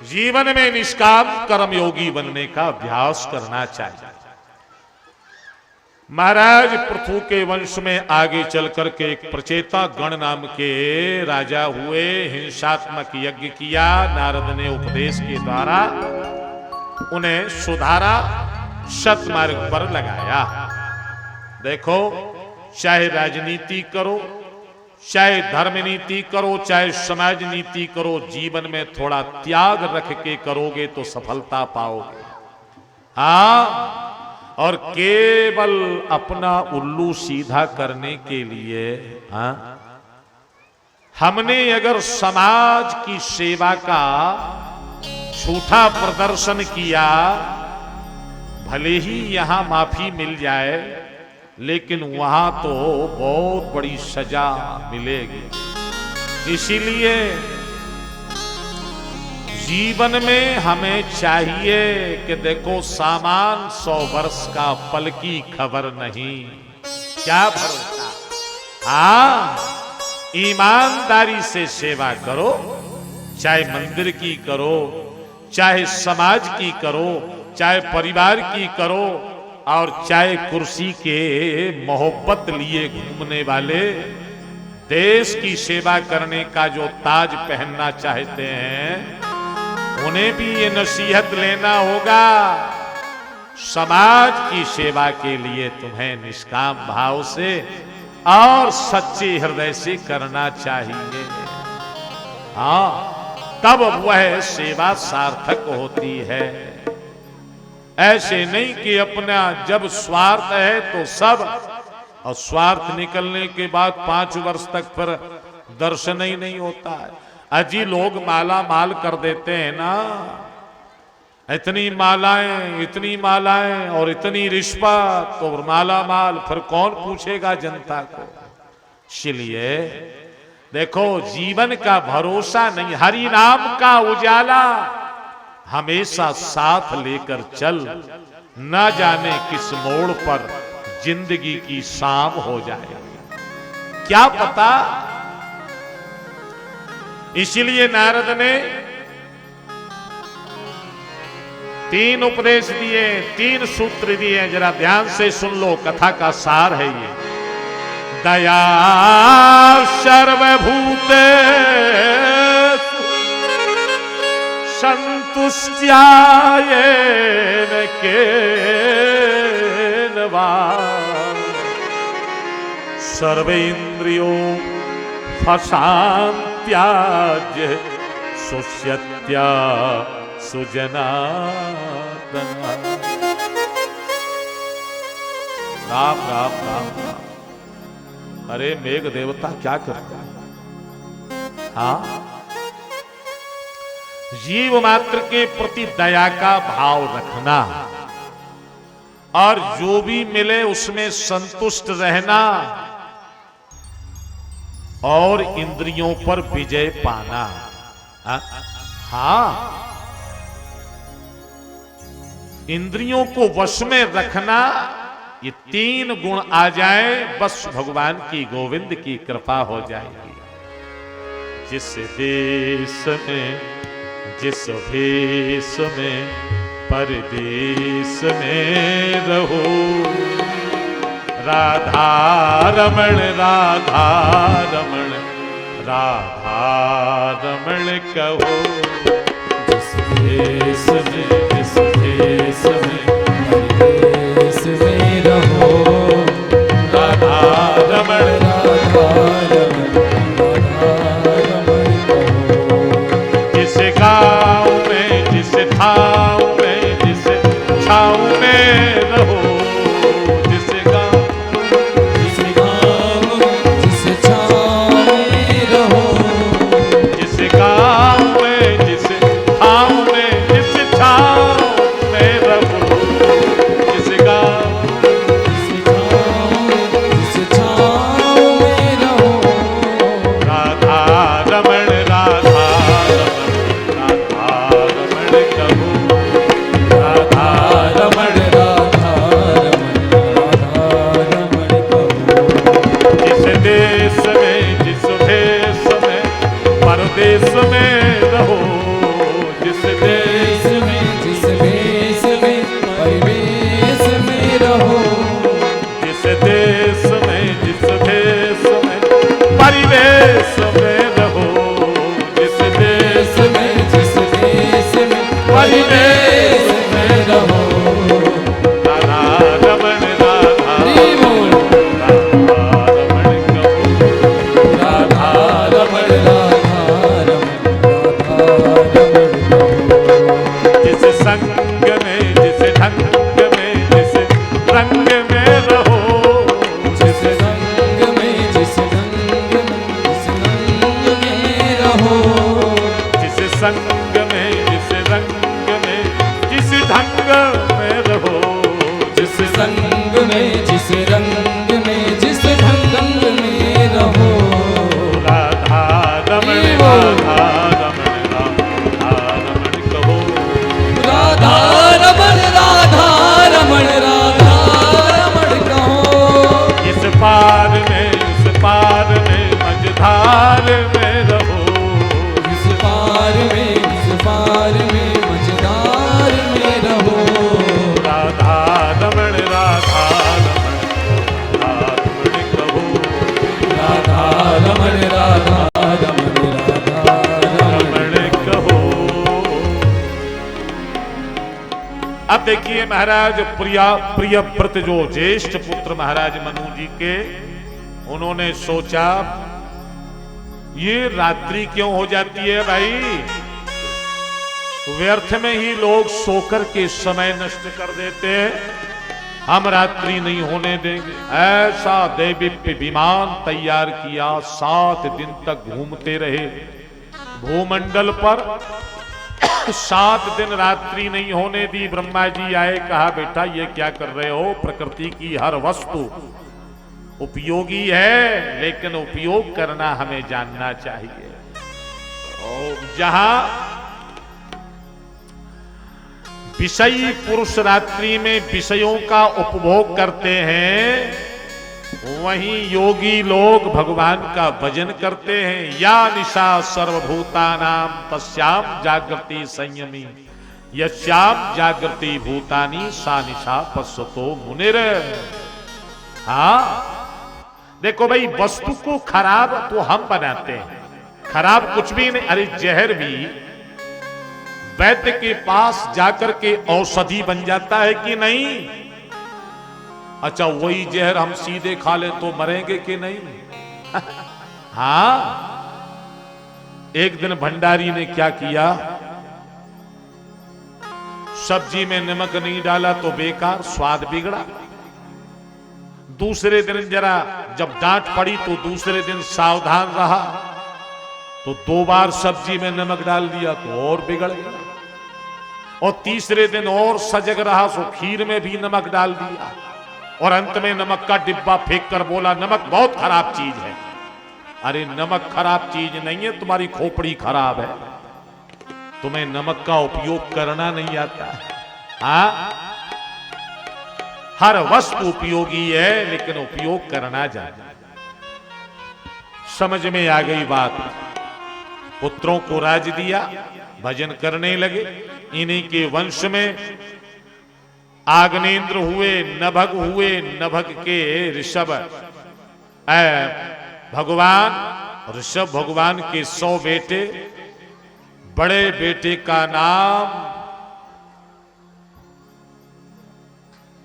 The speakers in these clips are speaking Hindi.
जीवन में निष्काम कर्मयोगी बनने का अभ्यास करना चाहिए। महाराज पृथु के वंश में आगे चल करके एक प्रचेता गण नाम के राजा हुए। हिंसात्मक यज्ञ किया, नारद ने उपदेश के द्वारा उन्हें सुधारा, सतमार्ग पर लगाया। देखो, चाहे राजनीति करो, चाहे धर्म नीति करो, चाहे समाज नीति करो, जीवन में थोड़ा त्याग रख के करोगे तो सफलता पाओगे। हाँ, और केवल अपना उल्लू सीधा करने के लिए हमने अगर समाज की सेवा का झूठा प्रदर्शन किया, भले ही यहां माफी मिल जाए, लेकिन वहां तो बहुत बड़ी सजा मिलेगी। इसीलिए जीवन में हमें चाहिए कि देखो, सामान 100 वर्ष का, पल की खबर नहीं, क्या भरोसा। हाँ, ईमानदारी से सेवा करो, चाहे मंदिर की करो, चाहे समाज की करो, चाहे परिवार की करो, और चाहे कुर्सी के मोहब्बत लिए घूमने वाले देश की सेवा करने का जो ताज पहनना चाहते हैं, उन्हें भी ये नसीहत लेना होगा। समाज की सेवा के लिए तुम्हें निष्काम भाव से और सच्चे हृदय से करना चाहिए। हाँ, तब वह सेवा सार्थक होती है। ऐसे नहीं कि अपना जब स्वार्थ है तो सब, और स्वार्थ निकलने के बाद 5 वर्ष तक फिर दर्शन ही नहीं होता है। अजी लोग माला माल कर देते हैं ना, इतनी मालाएं और इतनी रिश्वत, तो माला माल, फिर कौन पूछेगा जनता को। इसलिए देखो, जीवन का भरोसा नहीं, हरि नाम का उजाला हमेशा साथ लेकर चल, न जाने किस मोड़ पर जिंदगी की शाम हो जाए, क्या पता। इसीलिए नारद ने 3 उपदेश दिए, 3 सूत्र दिए, जरा ध्यान से सुन लो, कथा का सार है ये। दया सर्वभूते संतुष्ट्यायेन केनवा सर्वेन्द्रियो फशान्त्याज्य सुष्यत्या सुजनार्दन। राम राम राम राम। अरे मेघ देवता क्या करता है? हाँ, जीव मात्र के प्रति दया का भाव रखना, और जो भी मिले उसमें संतुष्ट रहना, और इंद्रियों पर विजय पाना। हाँ, इंद्रियों को वश में रखना, ये 3 गुण आ जाए, बस भगवान की, गोविंद की कृपा हो जाएगी। जिस देश में, जिस भेष में, परदेश में रहो, राधा रमण राधा रमण राधा रमण कहो। जिस देश में, जिस देश में, परदेश में रहो, राधा रमण राधा रमण राधा रमण कहो। जिस गाँव में, जिस ठाव में, जिस छाव में रहो, में जिस रंग में जिस ढंग में रहो, जिस संग में जिस रंग में जिस ढंग में रहो। राधा रमण राधा रमण राधा रमण कहो, राधा रमण राधा रमण राधा रमण कहो। इस पार में मझधार में रहो, इस पार में मझधार में रहो। राधा रमण राधा रमण कहो, राधा रमण राधा रमण राधा रमण कहो। अब देखिए महाराज प्रियव्रत जो ज्येष्ठ पुत्र महाराज मनु जी के, उन्होंने सोचा ये रात्रि क्यों हो जाती है भाई, व्यर्थ में ही लोग सोकर के समय नष्ट कर देते हैं, हम रात्रि नहीं होने देंगे। ऐसा दैवीय विमान तैयार किया, 7 दिन तक घूमते रहे भूमंडल पर, 7 दिन रात्रि नहीं होने दी। ब्रह्मा जी आए, कहा बेटा ये क्या कर रहे हो, प्रकृति की हर वस्तु उपयोगी है, लेकिन उपयोग करना हमें जानना चाहिए। और जहां विषयी पुरुष रात्रि में विषयों का उपभोग करते हैं, वहीं योगी लोग भगवान का भजन करते हैं। या निशा सर्वभूतानां तस्याम जागृति संयमी, यस्याम जागृति भूतानि सा निशा पश्यतो मुनिर। हाँ देखो भाई, वस्तु को खराब तो हम बनाते हैं, खराब कुछ भी नहीं। अरे जहर भी वैद्य के पास जाकर के औषधि बन जाता है कि नहीं? अच्छा वही जहर हम सीधे खा ले तो मरेंगे कि नहीं? हाँ, एक दिन भंडारी ने क्या किया, सब्जी में नमक नहीं डाला तो बेकार, स्वाद बिगड़ा। दूसरे दिन जरा जब डांट पड़ी तो दूसरे दिन सावधान रहा तो 2 बार सब्जी में नमक डाल दिया तो और बिगड़ गया, और तीसरे दिन और सजग रहा तो खीर में भी नमक डाल दिया, और अंत में नमक का डिब्बा फेंक कर बोला नमक बहुत खराब चीज है। अरे नमक खराब चीज नहीं है, तुम्हारी खोपड़ी खराब है, तुम्हें नमक का उपयोग करना नहीं आता। हाँ, हर वस्तु उपयोगी है लेकिन उपयोग करना जाने। समझ में आ गई बात। पुत्रों को राज दिया, भजन करने लगे। इन्हीं के वंश में आग्नेन्द्र हुए, नभग हुए, नभग के ऋषभ भगवान, ऋषभ भगवान के 100 बेटे। बड़े बेटे का नाम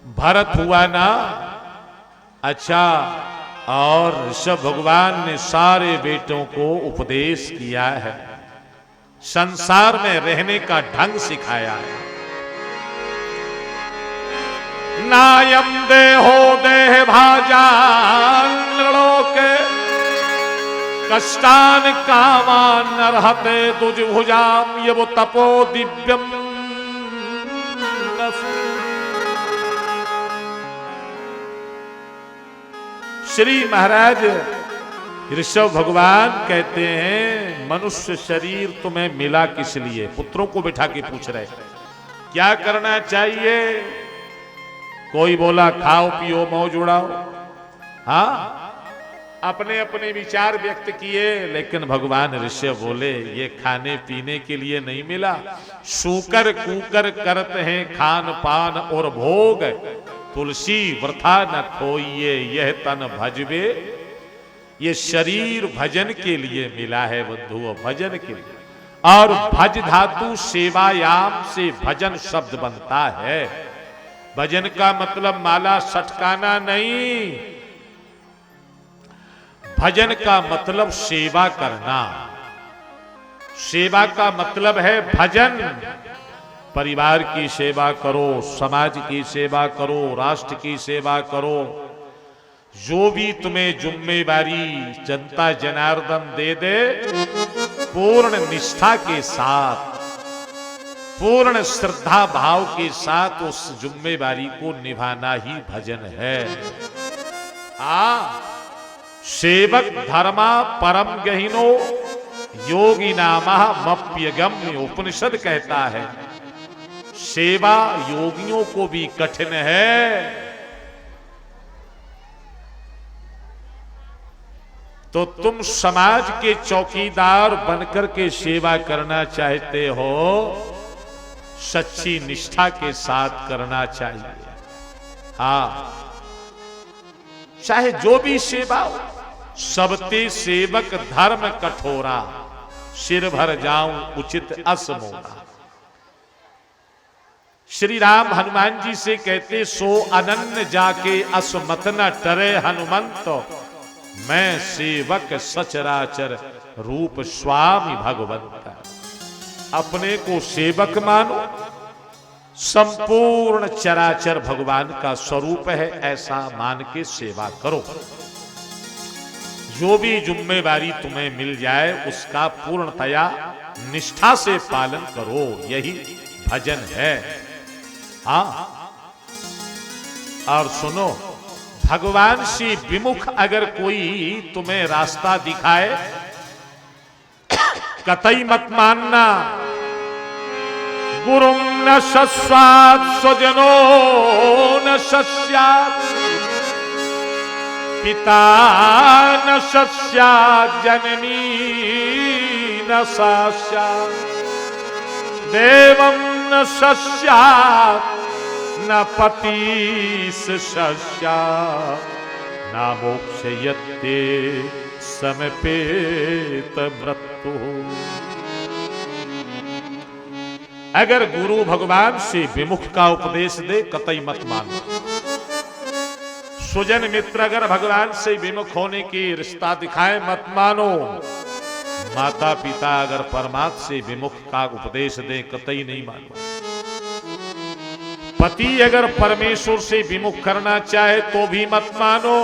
भरत हुआ ना? अच्छा, और ऋषभ भगवान ने सारे बेटों को उपदेश किया है, संसार में रहने का ढंग सिखाया है। नायम देहो देह भाजान नृलोके कष्टान कामान नरहते दुजभुजाम ये वो तपो दिव्यम। श्री महाराज ऋषभ भगवान कहते हैं मनुष्य शरीर तुम्हें मिला किस लिए? पुत्रों को बिठा के पूछ रहे क्या करना चाहिए। कोई बोला खाओ पियो मौज उड़ाओ। हाँ, अपने अपने विचार व्यक्त किए, लेकिन भगवान ऋषभ बोले ये खाने पीने के लिए नहीं मिला। सूकर कूकर करते हैं खान पान और भोग, तुलसी वृथा न खोइए यह तन भजबे। ये शरीर भजन के लिए मिला है बंधुओं, भजन के लिए। और भज धातु सेवायाम से भजन शब्द बनता है। भजन का मतलब माला सटकाना नहीं, भजन का मतलब सेवा करना। सेवा का मतलब है भजन। परिवार की सेवा करो, समाज की सेवा करो, राष्ट्र की सेवा करो। जो भी तुम्हें जिम्मेवारी जनता जनार्दन दे दे, पूर्ण निष्ठा के साथ पूर्ण श्रद्धा भाव के साथ उस जिम्मेवारी को निभाना ही भजन है। सेवक धर्मा परम गहिनो योगी नामा मप्यगम्य, उपनिषद कहता है सेवा योगियों को भी कठिन है। तो तुम समाज के चौकीदार बनकर के सेवा करना चाहते हो, सच्ची निष्ठा के साथ करना चाहिए। चाहे जो भी सेवा हो, सबते सेवक धर्म कठोरा, सिर भर जाऊं उचित असमोरा। श्री राम हनुमान जी से कहते सो अनन्य जाके असमत न टरे हनुमंत, मैं सेवक सचराचर रूप स्वामी भगवंत। अपने को सेवक मानो, संपूर्ण चराचर भगवान का स्वरूप है ऐसा मान के सेवा करो। जो भी जिम्मेवारी तुम्हें मिल जाए उसका पूर्णतया निष्ठा से पालन करो, यही भजन है। और सुनो, भगवान से विमुख अगर कोई तुम्हें रास्ता दिखाए, कतई मत मानना। गुरुम न शस्यात् स्वजनो न शस्यात्, पिता न शस्यात् जननी न सास्यात्, देवं न शस्यात् न पतिस शस्यात्, न मोक्षयते समपेत मृत्यु। अगर गुरु भगवान से विमुख का उपदेश दे, कतई मत मानो। सुजन मित्र अगर भगवान से विमुख होने की रिश्ता दिखाए, मत मानो। माता पिता अगर परमात्मा से विमुख का उपदेश दे, कतई नहीं मानो। पति अगर परमेश्वर से विमुख करना चाहे तो भी मत मानो,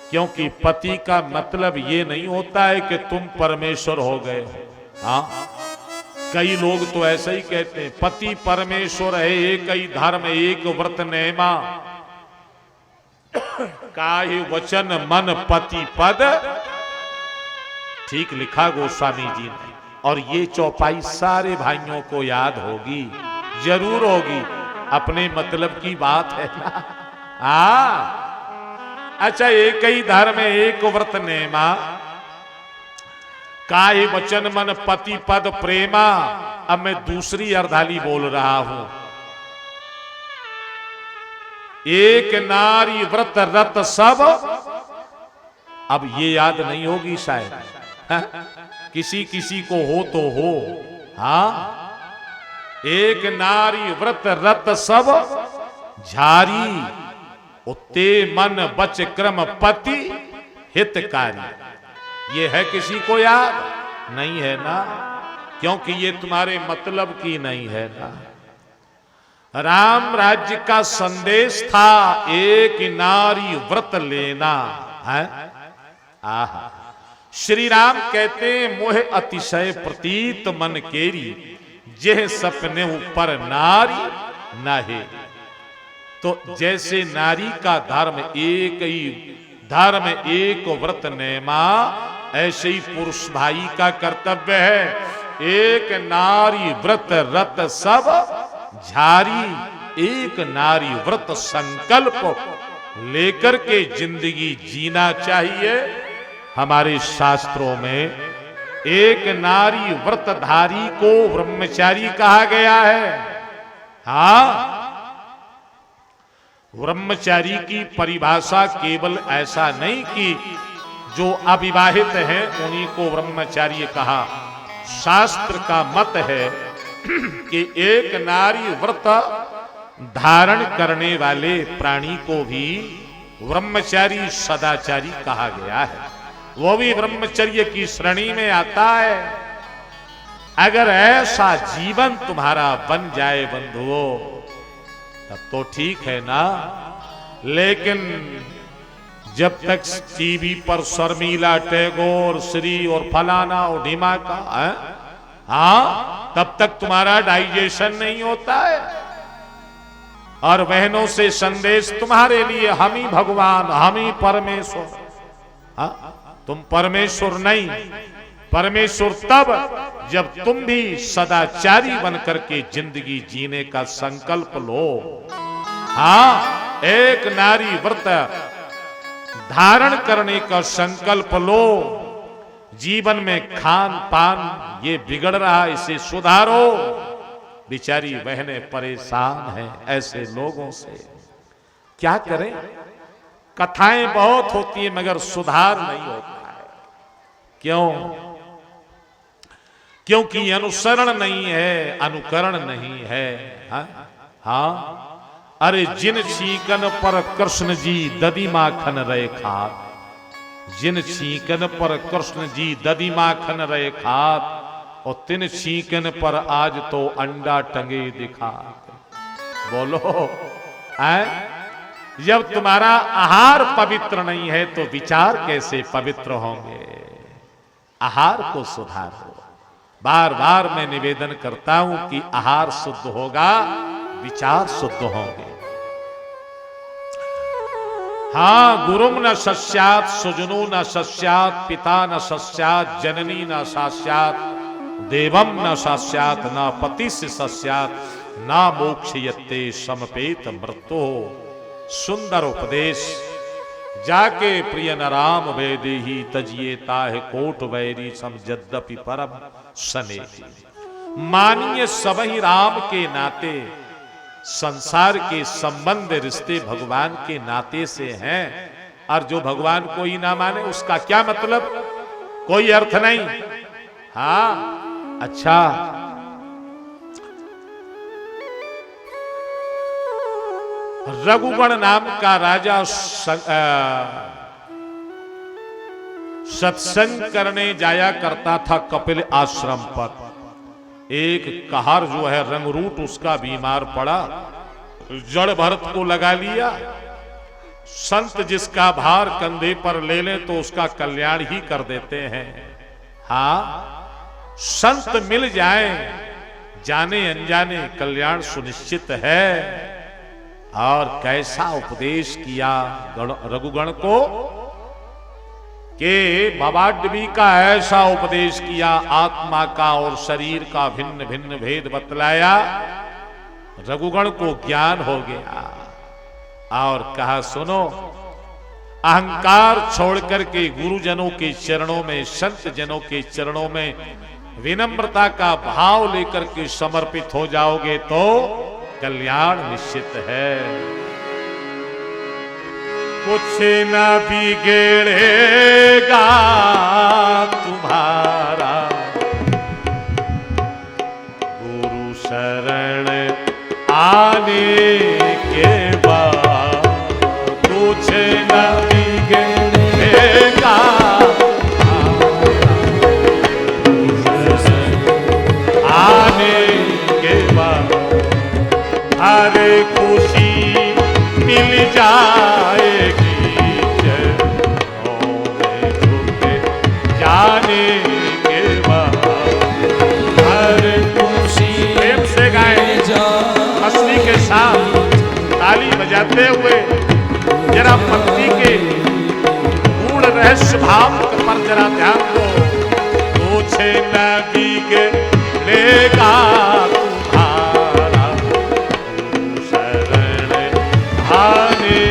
क्योंकि पति का मतलब ये नहीं होता है कि तुम परमेश्वर हो गए हो। कई लोग तो ऐसा ही कहते हैं, पति परमेश्वर है, एक ही धर्म एक व्रत नेमा, काहि वचन मन पति पद। ठीक लिखा गोस्वामी जी ने, और ये चौपाई सारे भाइयों को याद होगी, जरूर होगी, अपने मतलब की बात है ना। अच्छा, एक ही धर्म एक व्रत नेमा, काहि वचन मन पति पद प्रेमा। अब मैं दूसरी अर्धाली बोल रहा हूं। एक नारी व्रत रत सब, अब ये याद नहीं होगी शायद, किसी किसी को हो तो हो। एक नारी व्रत रत सब, झारी उत्ते मन बच क्रम पति हितकारी। ये है किसी को याद? नहीं है ना, क्योंकि ये तुम्हारे मतलब की नहीं है ना। राम राज्य का संदेश था एक नारी व्रत लेना है। श्री राम कहते मोह अतिशय प्रतीत मन केरी, जेह सपने ऊपर नारी नाहे। तो जैसे नारी का धर्म एक ही धर्म एक व्रत नेमा, ऐसे ही पुरुष भाई का कर्तव्य है एक नारी व्रत रत सब, झारी एक नारी व्रत संकल्प लेकर के जिंदगी जीना चाहिए। हमारे शास्त्रों में एक नारी व्रतधारी को ब्रह्मचारी कहा गया है। ब्रह्मचारी की परिभाषा केवल ऐसा नहीं कि जो अविवाहित हैं उन्हीं को ब्रह्मचारी कहा। शास्त्र का मत है कि एक नारी व्रत धारण करने वाले प्राणी को भी ब्रह्मचारी सदाचारी कहा गया है, वो भी ब्रह्मचर्य की श्रेणी में आता है। अगर ऐसा जीवन तुम्हारा बन जाए बंधुओं, तब तो ठीक है ना। लेकिन जब तक टीवी पर शर्मिला टैगोर, श्री और फलाना और ढिमा का हाँ, तब तक तुम्हारा डाइजेशन नहीं होता है। और बहनों से संदेश तुम्हारे लिए, हम ही भगवान, हम ही परमेश्वर। हाँ, तुम परमेश्वर नहीं, परमेश्वर तब जब तुम भी सदाचारी बनकर के जिंदगी जीने का संकल्प लो। हाँ, एक नारी व्रत धारण करने का संकल्प लो। जीवन में खान पान ये बिगड़ रहा, इसे सुधारो। बेचारी बहनें परेशान हैं ऐसे लोगों से, क्या करें? कथाएं बहुत होती है मगर सुधार नहीं होता है। क्यों? क्योंकि अनुसरण नहीं है, अनुकरण नहीं है। हाँ, अरे जिन छीकन पर कृष्ण जी ददी माखन रहे खात, जिन छीकन पर कृष्ण जी ददी माखन रहे खात, और तिन छीकन पर आज तो अंडा टंगे दिखा। बोलो, जब तुम्हारा आहार पवित्र नहीं है तो विचार कैसे पवित्र होंगे? आहार को सुधारो। बार बार मैं निवेदन करता हूं कि आहार शुद्ध होगा, विचार शुद्ध होंगे। हाँ, गुरुम न सस्यात्, सुजनो न सस्यात्, पिता न सस्यात्, जननी न सस्यात्, देवम न सस्यात्, न पति से सस्यात्, न मोक्षयते समपेत मृत्यो। सुंदर उपदेश। जाके प्रिय न राम वेदेहि, तजिए ताहे कोट वैरी सम यद्यपि परम सने। मानिए सबही राम के नाते, संसार के संबंध रिश्ते भगवान के नाते से हैं। और जो भगवान को ही ना माने उसका क्या मतलब? कोई अर्थ नहीं। हाँ, अच्छा, रघुगण नाम का राजा सत्संग करने जाया करता था कपिल आश्रम पर। एक कहर जो है रंगरूट उसका बीमार पड़ा, जड़ भरत को लगा लिया। संत जिसका भार कंधे पर ले लें तो उसका कल्याण ही कर देते हैं। हाँ, संत मिल जाए, जाने अनजाने कल्याण सुनिश्चित है। और कैसा उपदेश किया रघुगण को कि भवाडवी का ऐसा उपदेश किया, आत्मा का और शरीर का भिन्न भिन्न भेद बतलाया। रघुगण को ज्ञान हो गया और कहा, सुनो, अहंकार छोड़ करके गुरुजनों के चरणों में, संत जनों के चरणों में विनम्रता का भाव लेकर के समर्पित हो जाओगे तो कल्याण निश्चित है। कुछ न बिगड़ेगा तुम्हारा, गुरु शरण आने के बाद। कुछ न बिगड़ेगा आने के बाद। हरे खुशी मिल जाएगी चरणों में झुके जाने के बाद। हरे खुशी, प्रेम से गाएं, मस्ती के साथ ताली बजाते हुए जरा भक्ति के गूढ़ रहस्य भाव पर जरा ध्यान दो। कुछ न बिगड़ेगा तुम्हारा, गुरु शरण आने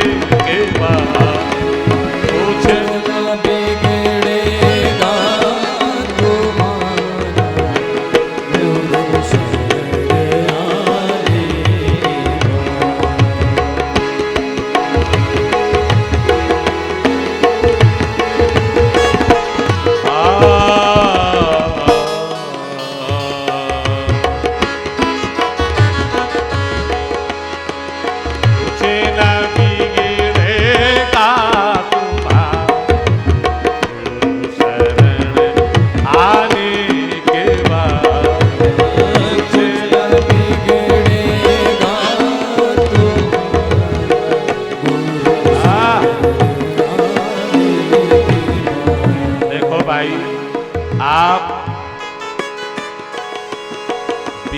के बाद। कुछ न बिगड़ेगा तुम्हारा, गुरु शरण आने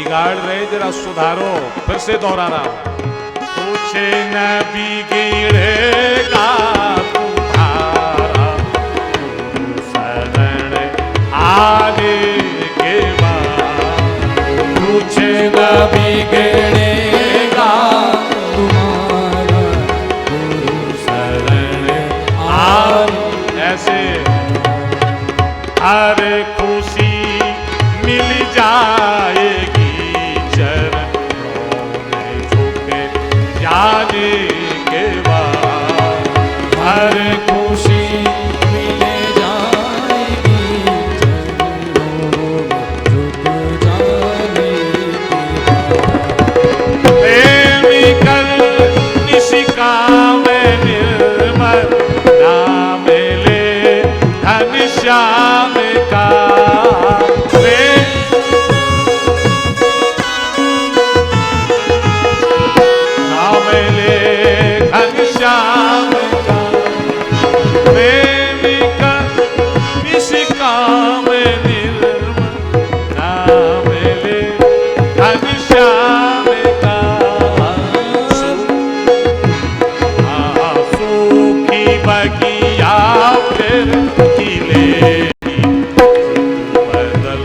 बिगाड़ रहे, जरा सुधारो। फिर से दोहराना, कुछ न बिगड़ेगा तुम्हारा गुरु शरण आने के बाद, कुछ न बिगड़ेगा तुम्हारा गुरु शरण आने। ऐसे हर खुशी मिल जाएगी चरणों में झुके जाने के बाद, हर खुशी मिल जाएगी चरणों में झुक जाने के बाद। प्रेमी कर निशिका में निर्मल नाम ले धन श्याम का। नाम ले धन श्याम का, प्रेमी कर निशिका में निर्मल नाम ले धन श्याम का। सूखी बगिया फिर खिलेगी बदल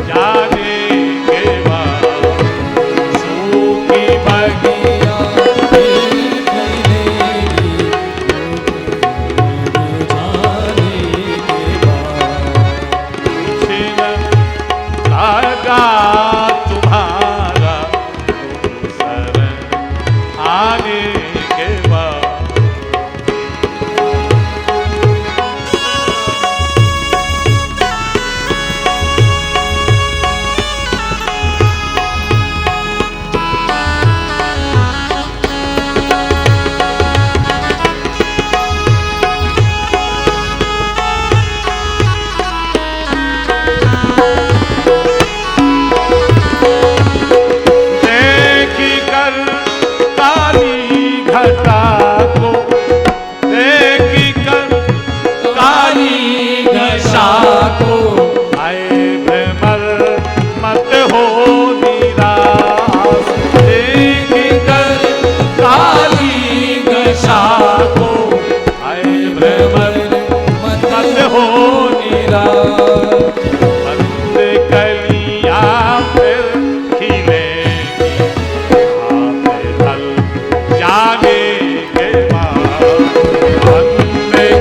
जाने के बाद, सूखी बगिया फिर खिलेगी जाने के बाद। छिन लगा तुम्हारा गुरु शरण आने के बाद। देखी कर काली घटा को, देखी कर काली घटा को, आए भ्रमर मत हो निराश। देखी कर काली घटा को, आए भ्रमर मत हो निराश। बंद कलियां फिर खिलेगी हाथ धल जाने के बाद, बंद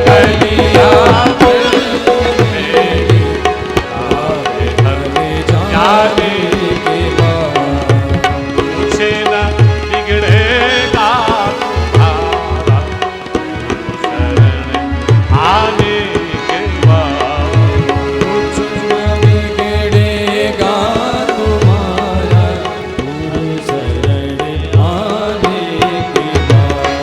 कलियां फिर खिलेगी हाथ धल जाने के बाद। कुछ न बिगड़ेगा तुम्हारा गुरु शरण आने के बाद। कुछ न बिगड़ेगा तुम्हारा गुरु शरण आने के बाद।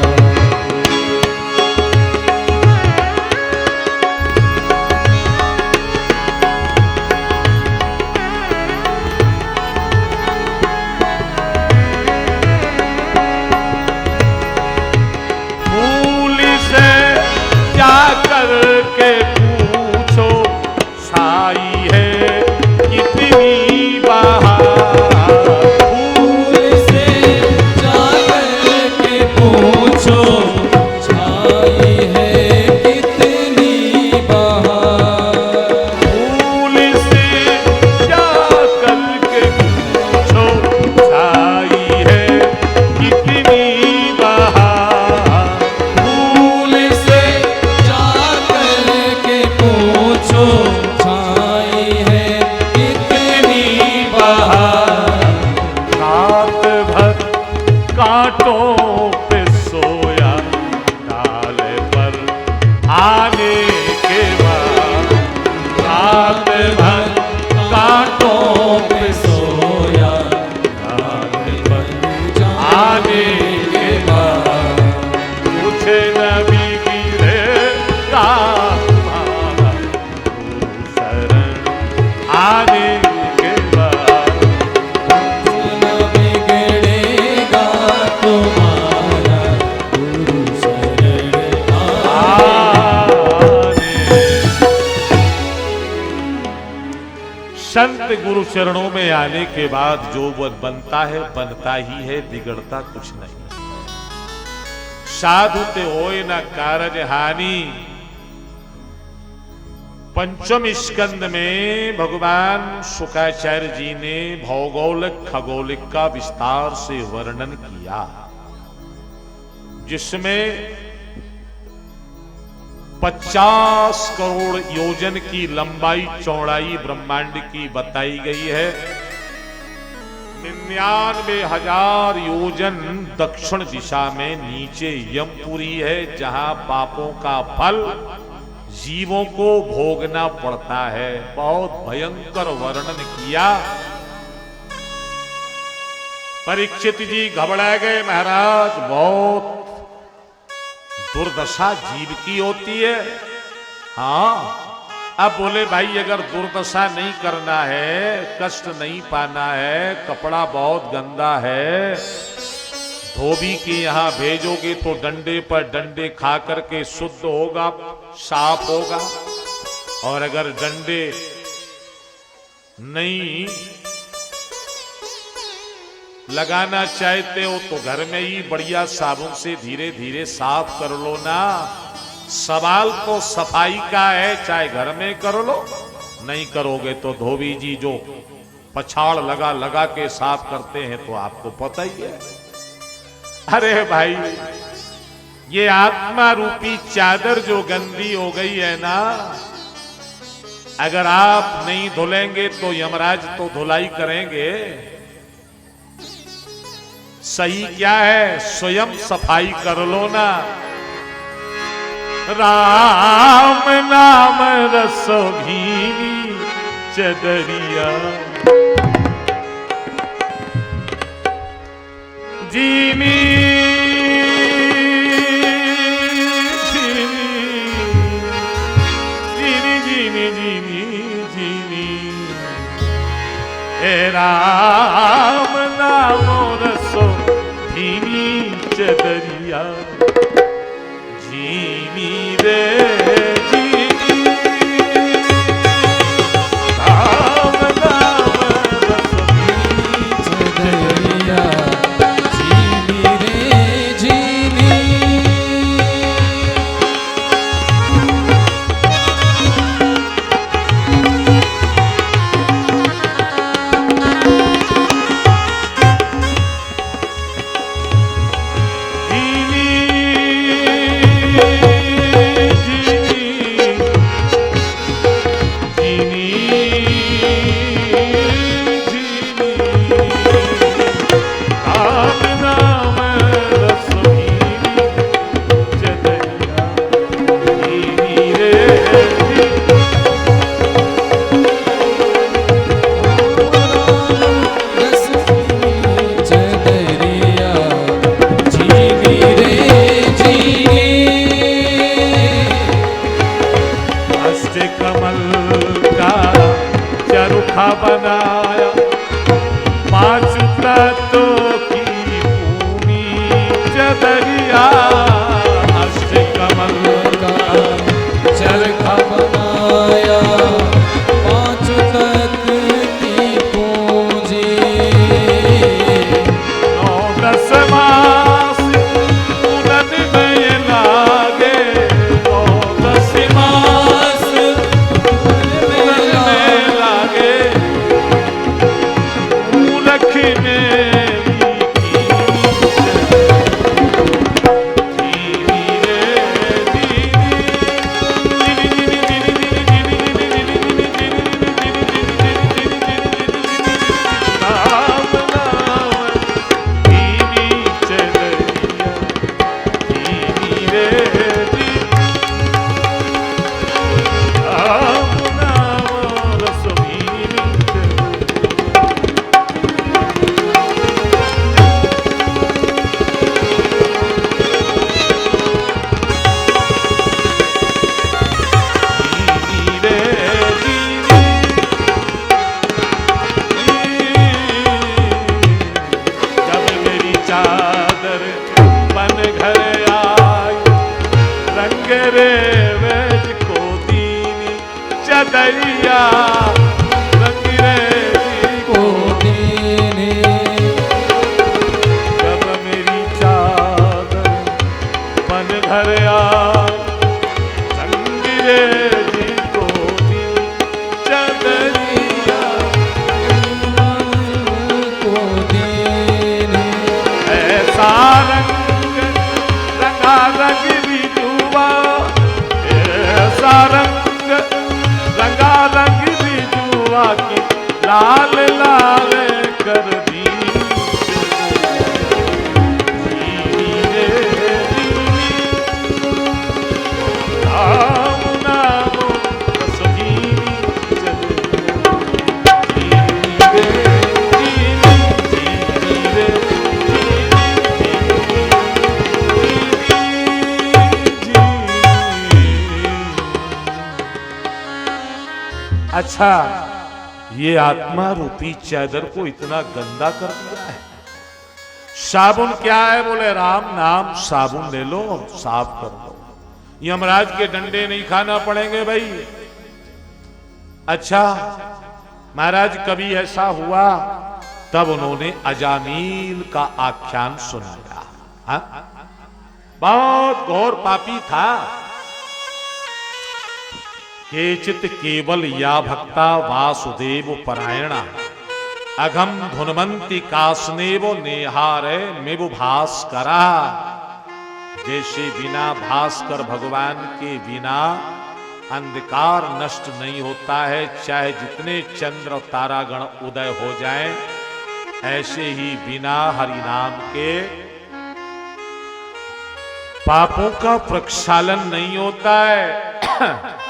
फूल से जा कर के पूछो छाई है कितनी बहार। फूल से जाकर के पूछो छाई है कितनी बहार। फूल से जा कर के पूछो छाई है कितनी बहार। फूल से जाकर के पूछो छाई है कितनी बहार। रात भर कांटों पे सोया डाल पर आने के बाद। रात भर कांटों पे सोया डाल पर आने के बाद। कुछ न बिगड़ेगा तुम्हारा गुरु शरण आने के बाद। न बिगड़ेगा तुम्हारा गुरु शरण आने। संत कहते गुरु चरणों में आने के बाद जो बनता है बनता ही है, बिगड़ता कुछ नहीं। साधु ते होए न कारज हानि। पंचम स्कंद में भगवान शुक्राचार्य जी ने भौगोलिक खगोलिक का विस्तार से वर्णन किया, जिसमें 50 करोड़ योजन की लंबाई चौड़ाई ब्रह्मांड की बताई गई है। 99,000 योजन दक्षिण दिशा में नीचे यमपुरी है, जहां पापों का फल जीवों को भोगना पड़ता है। बहुत भयंकर वर्णन किया। परीक्षित जी घबरा गए, महाराज बहुत दुर्दशा जीव की होती है। हाँ, अब बोले भाई अगर दुर्दशा नहीं करना है, कष्ट नहीं पाना है, कपड़ा बहुत गंदा है, धोबी के यहां भेजोगे तो डंडे पर डंडे खा करके शुद्ध होगा, साफ होगा। और अगर डंडे नहीं लगाना चाहते हो तो घर में ही बढ़िया साबुन से धीरे धीरे साफ कर लो ना। सवाल तो सफाई का है, चाहे घर में कर लो, नहीं करोगे तो धोबी जी जो पछाड़ लगा लगा के साफ करते हैं तो आपको पता ही है। अरे भाई, ये आत्मा रूपी चादर जो गंदी हो गई है ना, अगर आप नहीं धुलेंगे तो यमराज तो धुलाई करेंगे। सही क्या है, स्वयं सफाई कर लो ना। राम नाम रसो भीनी चदरिया, जीनी जीनी जीनी जीनी जीनी, हे राम नाम रसो भीनी चदरिया, जीनी रे जीनी, राम नाम रसो भीनी चदरिया, जीनी रे जीनी। बनाया पांच तत्वों की भूमि चदरिया, अष्ट कमल का चरखा बनाया पांच तत्व की पूंजी, 9-10 मास उनन में लागे, 9-10 मास उनन में लागे, मूर्ख में लाल लाल कर दी दीनी रे दीनी, राम नाम बस दीनी चले, दीनी रे दीनी, दीनी रे अच्छा, ये आत्मा रूपी चादर को इतना गंदा कर दिया है। साबुन क्या है? बोले राम नाम साबुन ले लो, साफ कर लो। यमराज के डंडे नहीं खाना पड़ेंगे भाई। अच्छा महाराज, कभी ऐसा हुआ, तब उन्होंने अजामील का आख्यान सुनाया। हाँ? बहुत घोर पापी था। केचित केवल या भक्ता वासुदेव परायणा, अघम धुनवंती कासनेव नेहारे मेव भास्करा। जैसे बिना भास्कर भगवान के बिना अंधकार नष्ट नहीं होता है, चाहे जितने चंद्र तारागण उदय हो जाएं, ऐसे ही बिना हरिनाम के पापों का प्रक्षालन नहीं होता है।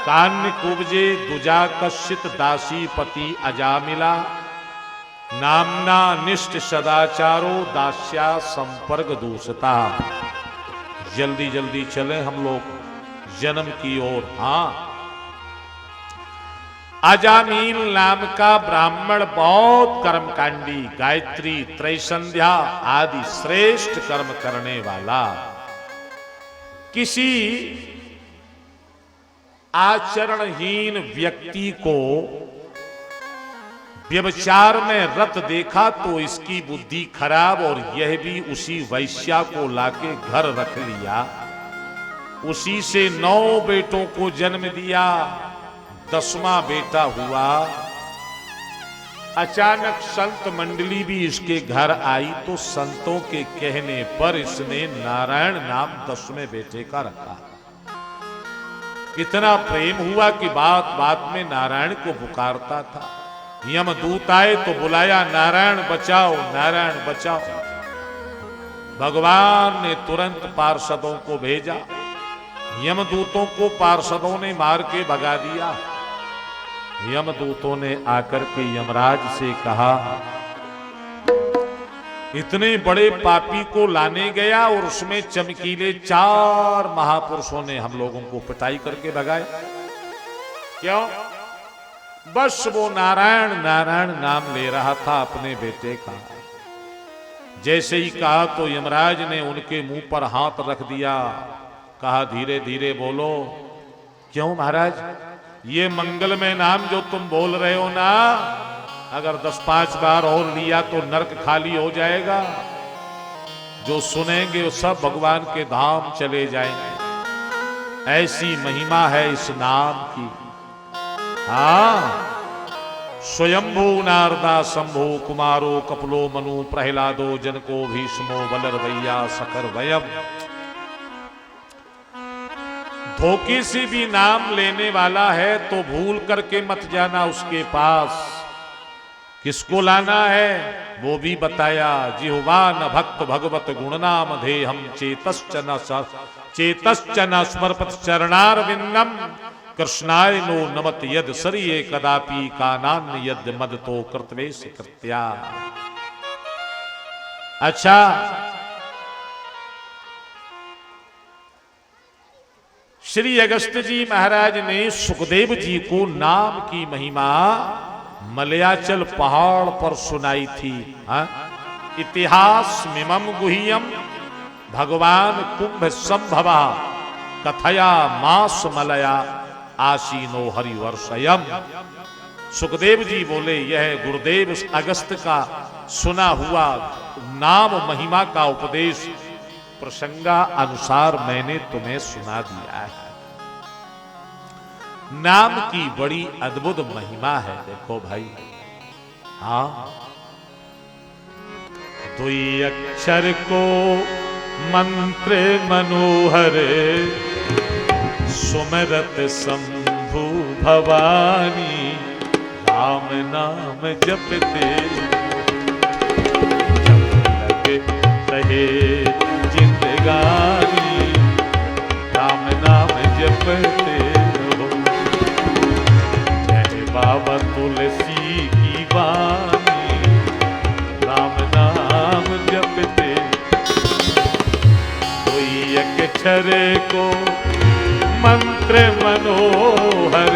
कान्य कुब्जे दुजा कश्चित दासी पति अजामिला, नामना निष्ठ सदाचारो दास्या संपर्क दूषता। जल्दी जल्दी चले हम लोग जन्म की ओर। हाँ, अजामील नाम का ब्राह्मण बहुत कर्मकांडी, गायत्री त्रैसंध्या आदि श्रेष्ठ कर्म करने वाला, किसी आचरणहीन व्यक्ति को व्यभिचार में रत देखा तो इसकी बुद्धि खराब, और यह भी उसी वैश्या को लाके घर रख लिया। उसी से 9 बेटों को जन्म दिया, 10वां बेटा हुआ। अचानक संत मंडली भी इसके घर आई तो संतों के कहने पर इसने नारायण नाम 10वें बेटे का रखा। इतना प्रेम हुआ कि बात बात में नारायण को पुकारता था। यमदूत आए तो बुलाया, नारायण बचाओ, नारायण बचाओ। भगवान ने तुरंत पार्षदों को भेजा। यमदूतों को पार्षदों ने मार के भगा दिया। यमदूतों ने आकर के यमराज से कहा, इतने बड़े पापी को लाने गया और उसमें चमकीले 4 महापुरुषों ने हम लोगों को पिटाई करके भगाए। क्यों? बस वो नारायण नारायण नाम ले रहा था अपने बेटे का। जैसे ही कहा तो यमराज ने उनके मुंह पर हाथ रख दिया। कहा, धीरे धीरे बोलो। क्यों महाराज? ये मंगलमय नाम जो तुम बोल रहे हो ना, अगर 10-5 बार और लिया तो नरक खाली हो जाएगा। जो सुनेंगे वो सब भगवान के धाम चले जाएंगे। ऐसी महिमा है इस नाम की। हाँ, स्वयंभू नारदा शंभो कुमारो कपलो मनु प्रहलादो जनको भीष्मो बलरवैया सकर वयम। धोखे से भी नाम लेने वाला है तो भूल करके मत जाना उसके पास। किसको लाना है वो भी बताया। जिह्वा न भक्त भगवत गुणनाम धे हम चेतश्च न स्मर्पत चरणारविंदम कृष्णाय नो नमत यद सरिये कदापि कानान्य यद मद तो कृतवेश कृत्या। अच्छा, श्री अगस्त्य जी महाराज ने सुखदेव जी को नाम की महिमा मलयाचल पहाड़ पर सुनाई थी। इतिहास मिमम गुह्यम भगवान कुंभ संभवा कथया मास मलया आशीनो हरिवर्षयम। सुखदेव जी बोले, यह गुरुदेव अगस्त का सुना हुआ नाम महिमा का उपदेश प्रसंगा अनुसार मैंने तुम्हें सुना दिया है। नाम की बड़ी अद्भुत महिमा है। देखो भाई, हाँ, 2 अक्षर को मंत्र मनोहर सुमरत शंभु भवानी। राम नाम जपते जब लगे रहे जिंदगानी, राम नाम जपते रहो। जय बाबा तुलसी की वाणी, राम नाम जपते। कोई अक्षर को मंत्र मनोहर,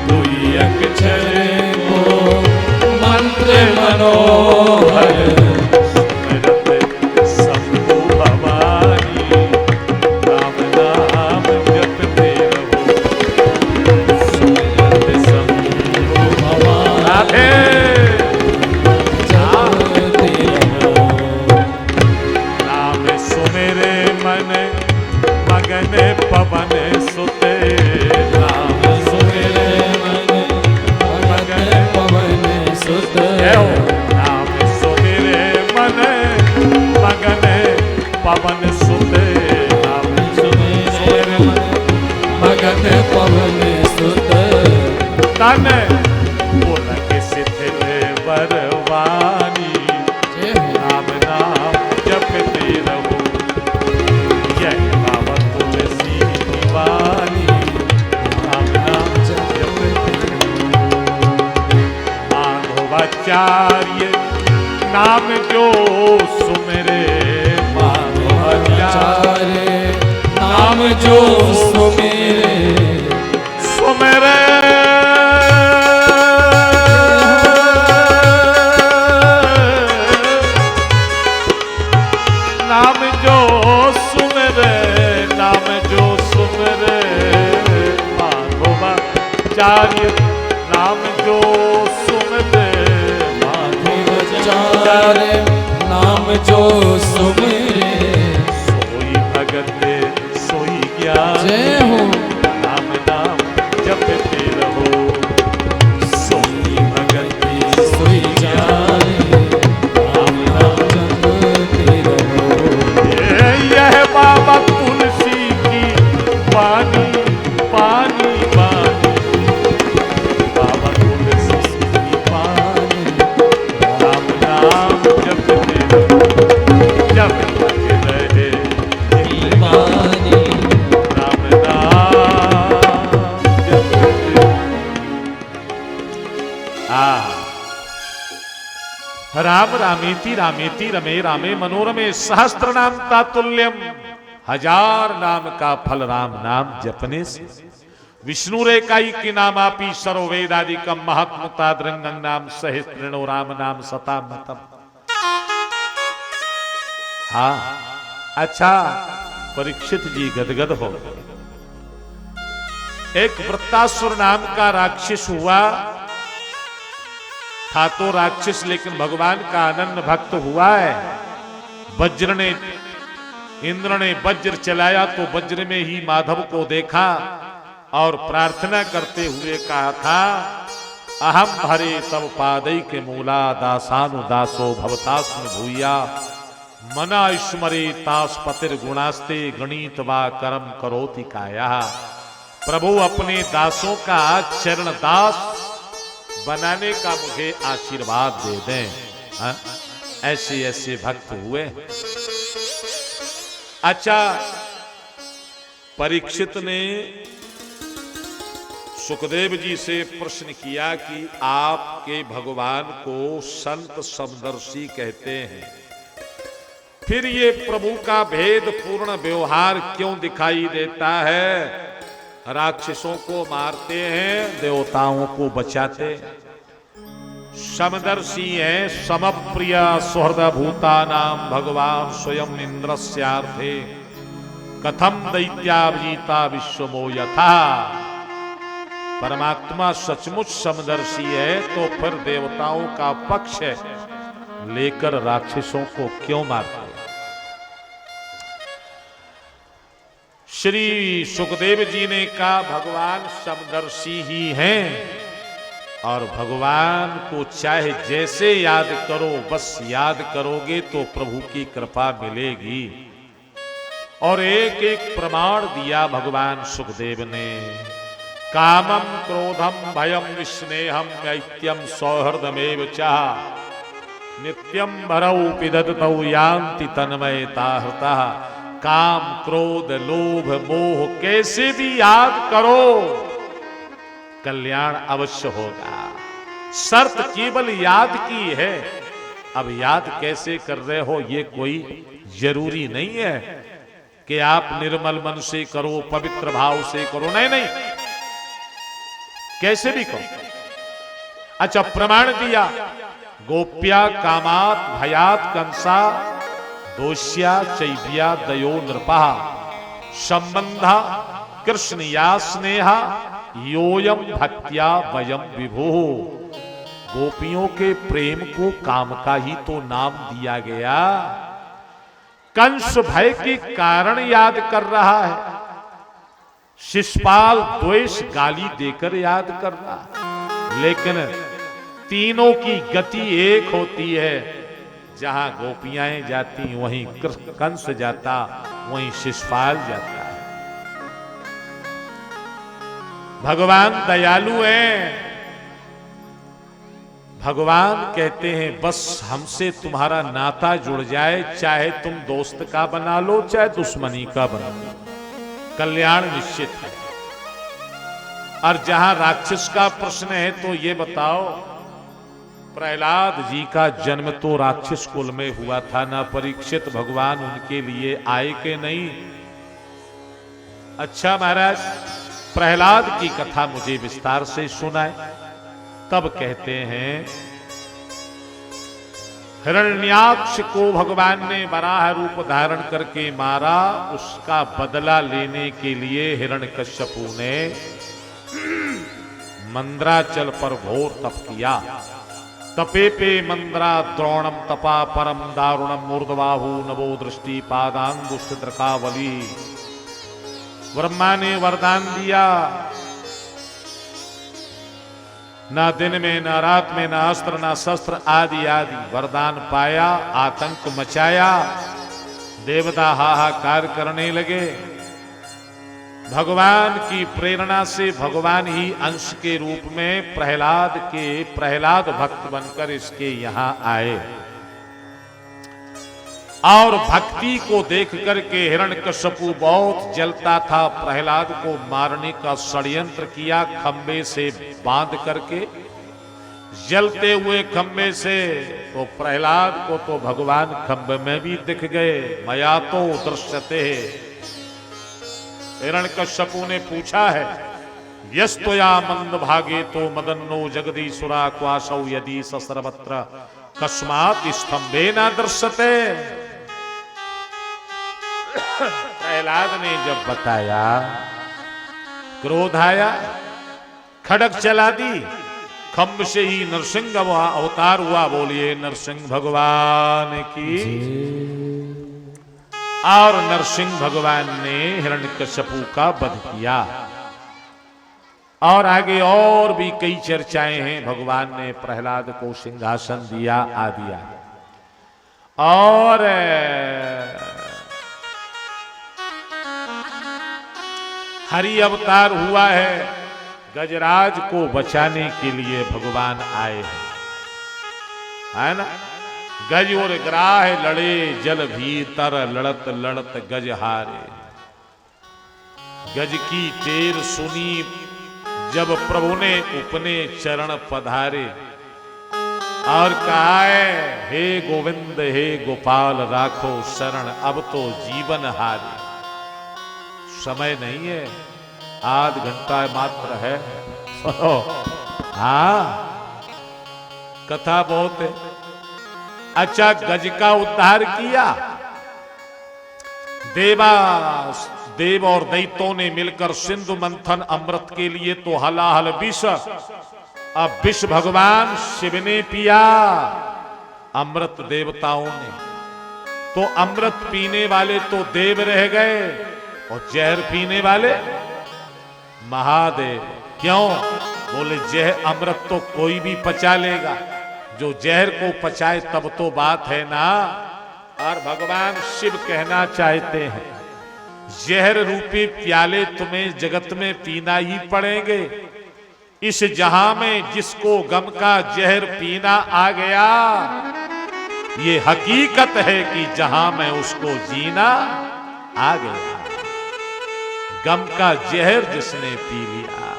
कोई अक्षर को मंत्र मनोहर, सुमिरत शंभु भवानी, राम नाम जपते रहो। सुमिरत शंभु भवानी, राधे जपते रहो। नाम सुमेरे मन मगन पवन सुते, नाम सुमिरे मन मगन पवन सुत, नाम सुमेरे मन मगन पवन सुते, नाम सुमिरे मन मगन पवन सुत, तन पुलक शिथिल बरवानी, राम नाम जपते रहो। जय बाबा तुलसी की वाणी, राम नाम जपते रहो। माधवाचार्य नाम जो सुमेरे, माधवाचार्य आचार्य नाम जो सुमिरे, सुमेरे नाम जो सुमेरे, नाम जो सुमेरे, माधवाचार्य नाम जो सुमेरे, आचार्य नाम जो सुमिरे, सोई भगत सोई ज्ञान, जय हो। राम नाम जपते रहो। सोई भगत सोई जाने, राम नाम जपते रहो। यह बाबा तुलसी की वाणी, वाणी वाणी, बाबा तुलसी की वाणी, राम नाम जपते रहो। जब तक रहे दीवानी, राम नाम जपते रहो। राम रामेति रामेति रमे रामे मनोरमे सहस्त्र नाम तातुल्यम। हजार नाम का फल राम नाम जपने से। विष्णु रेकाई के नाम आपी सर्ववेदादि का महात्मता द्रंगं नाम सहस्त्रिणो राम नाम सता मतम। हाँ अच्छा, परीक्षित जी गदगद हो। एक वृत्तासुर नाम का राक्षस हुआ था, तो राक्षस लेकिन भगवान का अनन्य भक्त हुआ है। वज्र ने, इंद्र ने वज्र चलाया तो वज्र में ही माधव को देखा और प्रार्थना करते हुए कहा था, अहम हरे तव पादई के मूला दासानुदासो भवतास्म भूया मना स्मरे तास पतिर गुणास्ते गणित वा कर्म करोति काया। प्रभु अपने दासों का चरण दास बनाने का मुझे आशीर्वाद दे दें। हाँ? ऐसे ऐसे भक्त हुए। अच्छा, परीक्षित ने सुखदेव जी से प्रश्न किया कि आपके भगवान को संत समदर्शी कहते हैं, फिर ये प्रभु का भेद पूर्ण व्यवहार क्यों दिखाई देता है? राक्षसों को मारते हैं, देवताओं को बचाते। समदर्शी है, समप्रिय सुहृद भूतानाम भगवान स्वयं इंद्रस्यार्थे कथम दैत्यावजीता विश्वमो यथा। परमात्मा सचमुच समदर्शी है तो फिर देवताओं का पक्ष लेकर राक्षसों को क्यों मारते? श्री सुखदेव जी ने कहा, भगवान समदर्शी ही हैं और भगवान को चाहे जैसे याद करो, बस याद करोगे तो प्रभु की कृपा मिलेगी। और एक एक प्रमाण दिया भगवान सुखदेव ने। कामम क्रोधम भयम विस्नेहम ऐत्यम सौहृदमेव चाह नित्यम भरौ पिदतौ यान्ति तन्मयता हृता। काम क्रोध लोभ मोह कैसे भी याद करो कल्याण अवश्य होगा। शर्त केवल याद की है। अब याद कैसे कर रहे हो ये कोई जरूरी नहीं है कि आप निर्मल मन से करो, पवित्र भाव से करो, नहीं नहीं, कैसे भी करो। अच्छा, प्रमाण दिया गोप्या कामात भयात कंसा दोष्या चैव्या दयो नृपा संबंधा कृष्ण या स्नेहा योयम भक्त्या वयम विभो। गोपियों के प्रेम को काम का ही तो नाम दिया गया। कंस भय के कारण याद कर रहा है, शिषपाल द्वेष गाली देकर याद कर रहा है, लेकिन तीनों की गति एक होती है। जहां गोपियां जाती वहीं कंस जाता, वहीं शिषपाल जाता है। भगवान दयालु हैं। भगवान कहते हैं बस हमसे तुम्हारा नाता जुड़ जाए, चाहे तुम दोस्त का बना लो चाहे दुश्मनी का बना लो, कल्याण निश्चित है। और जहां राक्षस का प्रश्न है तो ये बताओ, प्रहलाद जी का जन्म तो राक्षस कुल में हुआ था ना, परीक्षित भगवान उनके लिए आए कि नहीं? अच्छा महाराज, प्रहलाद की कथा मुझे विस्तार से सुनाए। तब कहते हैं हिरण्याक्ष को भगवान ने वराह रूप धारण करके मारा, उसका बदला लेने के लिए हिरण्यकश्यपु ने मंद्राचल पर घोर तप किया। तपे पे मंद्रा द्रोणम तपा परम दारुणम मूर्धबाहु नभो दृष्टि पादांगुष्ठ द्रकावली। ब्रह्मा ने वरदान दिया, ना दिन में ना रात में ना अस्त्र ना शस्त्र आदि आदि वरदान पाया, आतंक मचाया, देवता हाहाकार करने लगे। भगवान की प्रेरणा से भगवान ही अंश के रूप में प्रहलाद भक्त बनकर इसके यहां आए। और भक्ति को देख करके हिरण्यकश्यपु बहुत जलता था। प्रहलाद को मारने का षड्यंत्र किया, खंबे से बांध करके, जलते हुए खंबे से। तो प्रहलाद को तो भगवान खंबे में भी दिख गए। मया तो दृश्यते। हिरण्यकश्यपु ने पूछा है, यस्तोया मंद भागे तो मदन्नो जगदीशुरा क्वासौ यदि सर्वत्र कस्मात् स्तंभे न दृश्यते। प्रहलाद ने जब बताया, क्रोध आया, खड़ग चला दी, खंब से ही नरसिंह अवतार हुआ। बोलिए नरसिंह भगवान की। और नरसिंह भगवान ने हिरण्यकश्यपु का वध किया। और आगे और भी कई चर्चाएं हैं। भगवान ने प्रहलाद को सिंहासन दिया आदि। और हरि अवतार हुआ है, गजराज को बचाने के लिए भगवान आए हैं, है ना। गज और ग्राह लड़े जल भीतर, लड़त लड़त गज हारे। गज की टेर सुनी जब प्रभु ने उपने चरण पधारे। और कहा है, हे गोविंद हे गोपाल राखो शरण, अब तो जीवन हारे। समय नहीं है, आध घंटा मात्र है। हाँ, कथा बहुत है। अच्छा, गज का उद्धार किया। देव और दैत्यों ने मिलकर सिंधु मंथन अमृत के लिए तो हलाहल विष। अब विष भगवान शिव ने पिया, अमृत देवताओं ने। तो अमृत पीने वाले तो देव रह गए और जहर पीने वाले महादेव। क्यों? बोले जहर अमृत तो कोई भी पचा लेगा, जो जहर को पचाए तब तो बात है ना। और भगवान शिव कहना चाहते हैं, जहर रूपी प्याले तुम्हें जगत में पीना ही पड़ेंगे। इस जहां में जिसको गम का जहर पीना आ गया, ये हकीकत है कि जहां में उसको जीना आ गया। गम का जहर जिसने पी लिया,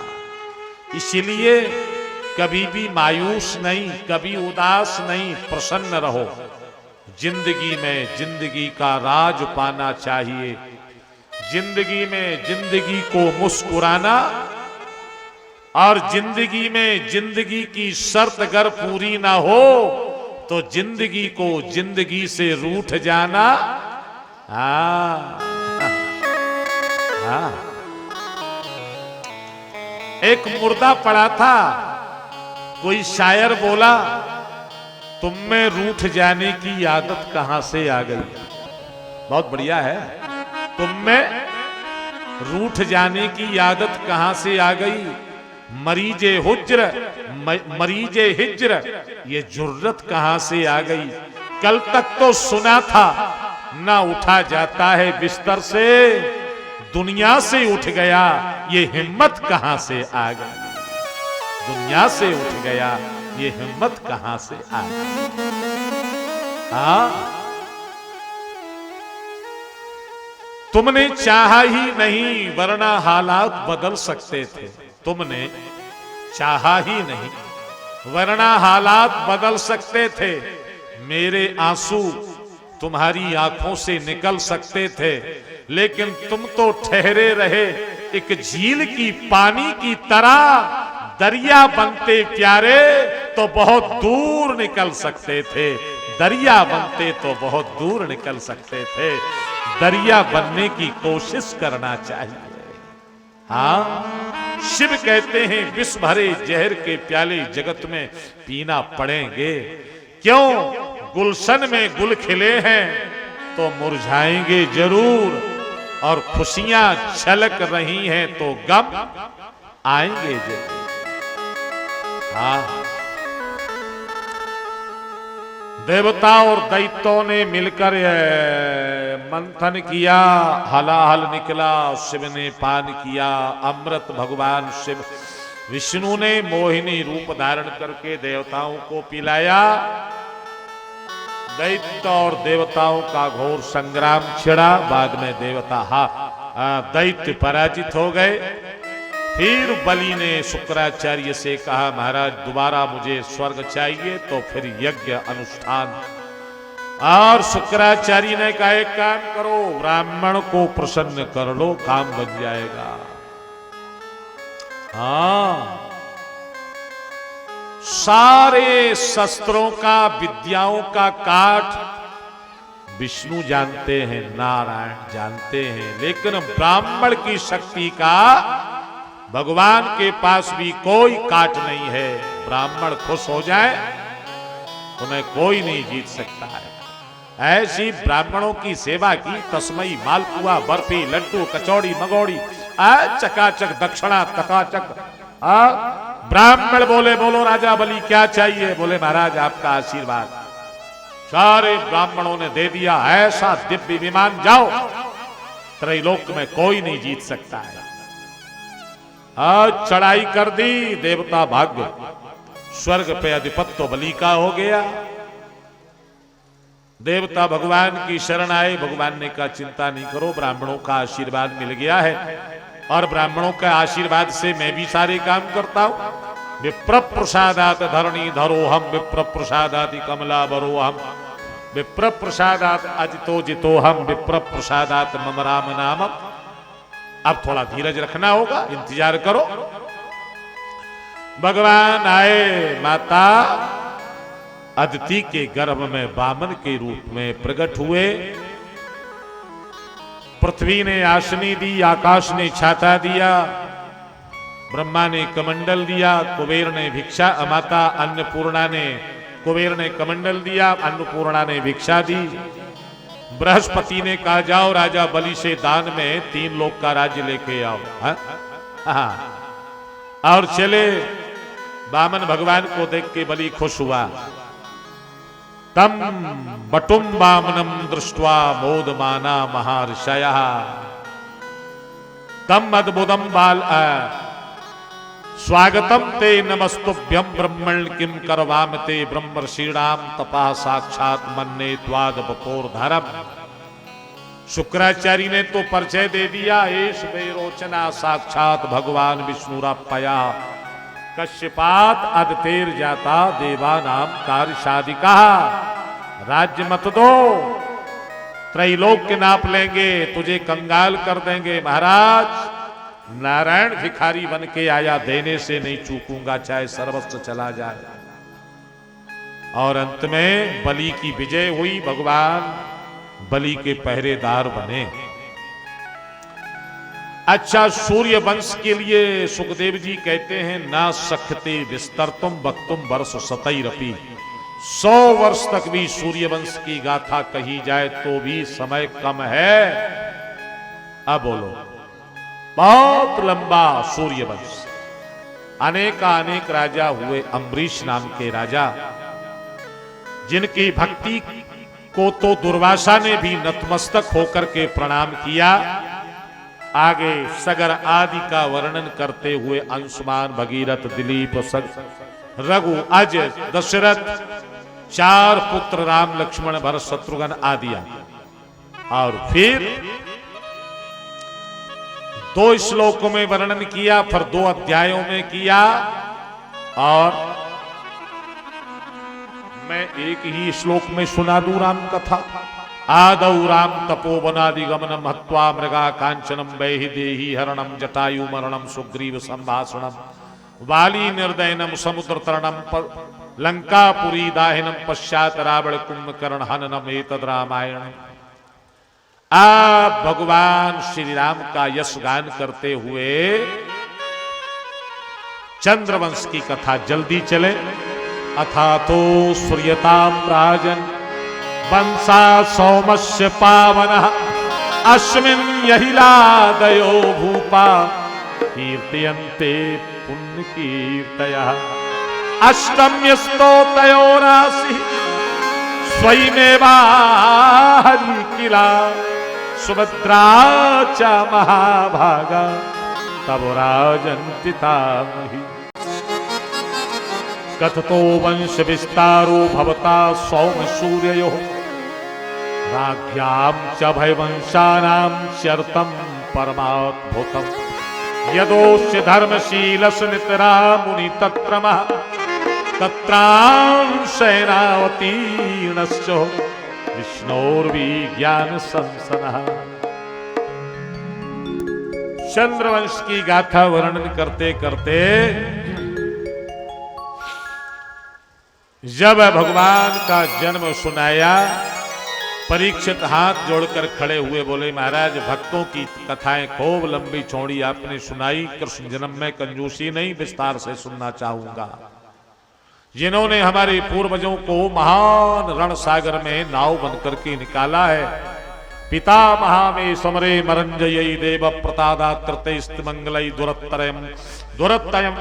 इसलिए कभी भी मायूस नहीं, कभी उदास नहीं, प्रसन्न रहो। जिंदगी में जिंदगी का राज पाना चाहिए। जिंदगी में जिंदगी को मुस्कुराना, और जिंदगी में जिंदगी की शर्त अगर पूरी ना हो तो जिंदगी को जिंदगी से रूठ जाना। एक मुर्दा पड़ा था, कोई शायर बोला, तुम में रूठ जाने की आदत कहां से आ गई। बहुत बढ़िया है। तुम में रूठ जाने की आदत कहां से आ गई। मरीजे हुज्र मरीजे हिज्र, ये जुर्रत कहां से आ गई। कल तक तो सुना था ना उठा जाता है बिस्तर से, दुनिया से उठ गया, ये हिम्मत कहां से आ गई। दुनिया से उठ गया, ये हिम्मत कहां से आ गई। तुमने चाहा ही नहीं वरना हालात बदल सकते थे। तुमने चाहा ही नहीं वरना हालात बदल सकते थे। मेरे आंसू तुम्हारी आंखों से निकल सकते थे, लेकिन तुम तो ठहरे रहे एक झील की पानी की तरह। दरिया बनते प्यारे तो बहुत दूर निकल सकते थे। दरिया बनते तो बहुत दूर निकल सकते थे। दरिया बनने की कोशिश करना चाहिए। हाँ, शिव कहते हैं विष भरे जहर के प्याले जगत में पीना पड़ेंगे। क्यों? गुलशन में गुल खिले हैं तो मुरझाएंगे जरूर, और खुशियां छलक रही हैं तो गम आएंगे जरूर। हाँ, देवता और दैत्यों ने मिलकर मंथन किया, हलाहल निकला, शिव ने पान किया अमृत। भगवान शिव विष्णु ने मोहिनी रूप धारण करके देवताओं को पिलाया। दैत्य और देवताओं का घोर संग्राम छिड़ा। बाद में दैत्य पराजित हो गए। फिर बलि ने शुक्राचार्य से कहा, महाराज दोबारा मुझे स्वर्ग चाहिए, तो फिर यज्ञ अनुष्ठान। और शुक्राचार्य ने कहा, एक काम करो, ब्राह्मण को प्रसन्न कर लो, काम बन जाएगा। हाँ, सारे शस्त्रों का, विद्याओं का काट विष्णु जानते हैं, नारायण जानते हैं, लेकिन ब्राह्मण की शक्ति का भगवान के पास भी कोई काट नहीं है। ब्राह्मण खुश हो जाए, उन्हें कोई नहीं जीत सकता है। ऐसी ब्राह्मणों की सेवा की, तस्मई, मालपुआ, बर्फी, लड्डू, कचौड़ी, मगौड़ी, चकाचक दक्षिणा, तकाचक। ब्राह्मण बोले, बोलो राजा बलि क्या चाहिए। बोले महाराज आपका आशीर्वाद। सारे ब्राह्मणों ने दे दिया। ऐसा दिव्य विमान, जाओ, त्रैलोक में कोई नहीं जीत सकता है। आज चढ़ाई कर दी, देवता भाग गए। स्वर्ग पे अधिपत्य बलि का हो गया। देवता भगवान की शरण आए। भगवान ने कहा चिंता नहीं करो, ब्राह्मणों का आशीर्वाद मिल गया है, और ब्राह्मणों के आशीर्वाद से मैं भी सारे काम करता हूं। विप्र प्रसादात धरणी धरो हम, विप्र प्रसादाति कमला बरो हम, विप्र प्रसादात अजितो जितो हम, विप्र प्रसादात मम राम नाम। अब थोड़ा धीरज रखना होगा, इंतजार करो। भगवान आए, माता अदिति के गर्भ में वामन के रूप में प्रकट हुए। पृथ्वी ने आसनी दी, आकाश ने छाता दिया, ब्रह्मा ने कमंडल दिया, कुबेर ने भिक्षा, माता अन्नपूर्णा ने, कुबेर ने कमंडल दिया, अन्नपूर्णा ने भिक्षा दी। बृहस्पति ने कहा जाओ राजा बलि से दान में 3 लोक का राज्य लेके आओ। और चले। वामन भगवान को देख के बलि खुश हुआ। तम बटुम वामनम दृष्ट्वा मोदमाना महर्षयः तम अद्भुतम बाल स्वागतम ते नमस्तुभ्यम ब्रह्मण किम करवाम ते ब्रह्मर्षीणाम तपा साक्षात मन्ने त्वाद बपोरधरम। शुक्राचार्य ने तो परिचय दे दिया, एष बेरोचना साक्षात भगवान विष्णुरापया कश्यपात अदतेर जाता देवानाम कार्यशादिका। राज्य मत दो, त्रैलोक्य नाप लेंगे, तुझे कंगाल कर देंगे। महाराज नारायण भिखारी बन के आया, देने से नहीं चूकूंगा, चाहे सर्वस्व चला जाए। और अंत में बलि की विजय हुई, भगवान बलि के पहरेदार बने। अच्छा, सूर्य वंश के लिए सुखदेव जी कहते हैं ना सख्ते विस्तरतुम वक्तुम वर्ष सतैरपि। 100 वर्ष तक भी सूर्य वंश की गाथा कही जाए तो भी समय कम है। अब बोलो, बहुत लंबा सूर्य वंश, अनेक राजा हुए। अम्बरीश नाम के राजा, जिनकी भक्ति को तो दुर्वासा ने भी नतमस्तक होकर के प्रणाम किया। आगे सगर आदि का वर्णन करते हुए अंशुमान, भगीरथ, दिलीप, रघु, अज, दशरथ, 4 पुत्र राम, लक्ष्मण, भरत, शत्रुघ्न आदि। और फिर 2 श्लोकों में वर्णन किया, फिर 2 अध्यायों में किया। और मैं एक ही श्लोक में सुना दूं राम कथा। आदौ राम तपोवनादि गमनम हत्वा मृगा कांचनम वैदेही हरणम जटायु मरणम सुग्रीव संभाषणम वाली निर्दयनम समुद्र तरणम लंकापुरी दाहिनम पश्चात रावण कुंभकर्ण हननम एतद रामायण। आप भगवान श्री राम का यश गान करते हुए चंद्रवंश की कथा जल्दी चले। अथा तो सूर्यताम राजन वंशा सौमस्य पावनः अस्मिन् यहिलादयो भूपा कीर्तयन्ते पुण्य कीर्तयः। अष्टम्यस्तोतयो राशि स्वयमेवा हरि किला सुभद्रा च महाभागा तब राजन पितामही। कथतो वंश विस्तारो भवता सौम सूर्यो राज्ञां च भयवंशानां चरतं परमाद्भुतम्। यदोस्य धर्मशीलस्य नितरा मुनि तत्रमः तत्रां सेनावतीर्णश्च विष्णोर्विज्ञान संसनः। चंद्रवंश की गाथा वर्णन करते करते जब भगवान का जन्म सुनाया, परीक्षित हाथ जोड़कर खड़े हुए, बोले महाराज भक्तों की कथाएं खूब लंबी चौड़ी आपने सुनाई, कृष्ण जन्म में कंजूसी नहीं, विस्तार से सुनना चाहूंगा। जिन्होंने हमारे पूर्वजों को महान रण सागर में नाव बनकर के निकाला है, पिता महामे समरे मरंजयी देव प्रतादात कृते मंगलई दुरत्तयम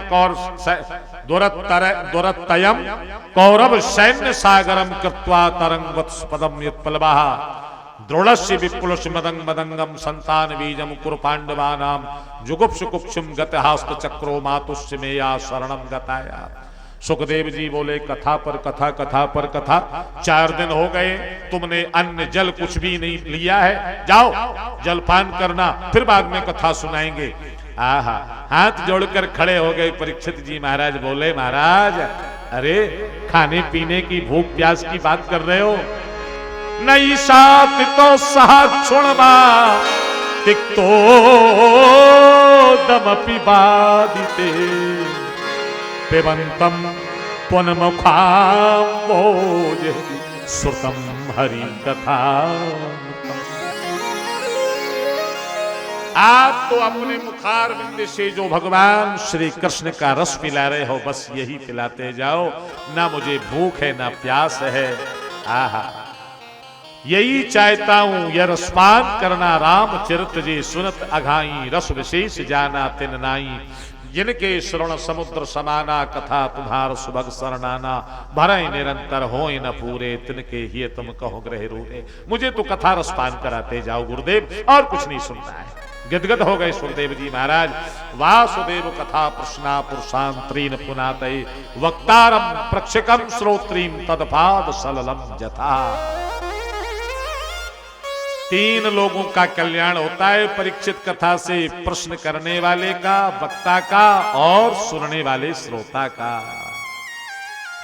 कौरव सैन्य सागरम कृत्वा तरंगवत्पदम युत्पलवाः द्रोणस्य विपुलस्य मदंग मदंगम संतान बीजम कुरुपांडवानाम जुगुप्सुकुप्सुम गतहास्त चक्रो मातुस्य मेया शरणम गताया। सुखदेव जी बोले कथा पर कथा, कथा पर कथा, 4 दिन हो गए, तुमने अन्न जल कुछ भी नहीं लिया है, जाओ जलपान करना, फिर बाद में कथा सुनाएंगे। आहा, हाथ जोड़कर खड़े हो गए परीक्षित जी महाराज। बोले महाराज अरे खाने पीने की भूख प्यास की बात कर रहे हो? नहीं सात तो सहा छुणवा तिक्तो दमपि बादिते पिबंतम पुनमुखाम्बोज श्रुतम हरि कथा। आप तो अपने मुखार बिंद से जो भगवान श्री कृष्ण का रस पिला रहे हो, बस यही पिलाते जाओ, ना मुझे भूख है ना प्यास है। आहा, यही चाहता हूं, यह रसपान करना रामचरित जी सुनत अघाई, रस विशेष जाना तिन नाई। जिनके श्रवण समुद्र समाना, कथा तुम्हार सुभग सरनाना। भरय निरंतर होय न पूरे, तिनके ही तुम कहो ग्रह रूरे। मुझे तो कथा रसपान कराते जाओ गुरुदेव, और कुछ नहीं सुनना है। गदगद हो गए सुखदेव जी महाराज। वासुदेव कथा प्रश्ना पुरुषांतरीन पुनातये वक्तारम प्रक्षकम श्रोत्रीम तदपाद सललम जथा। 3 लोगों का कल्याण होता है परीक्षित कथा से, प्रश्न करने वाले का, वक्ता का और सुनने वाले श्रोता का।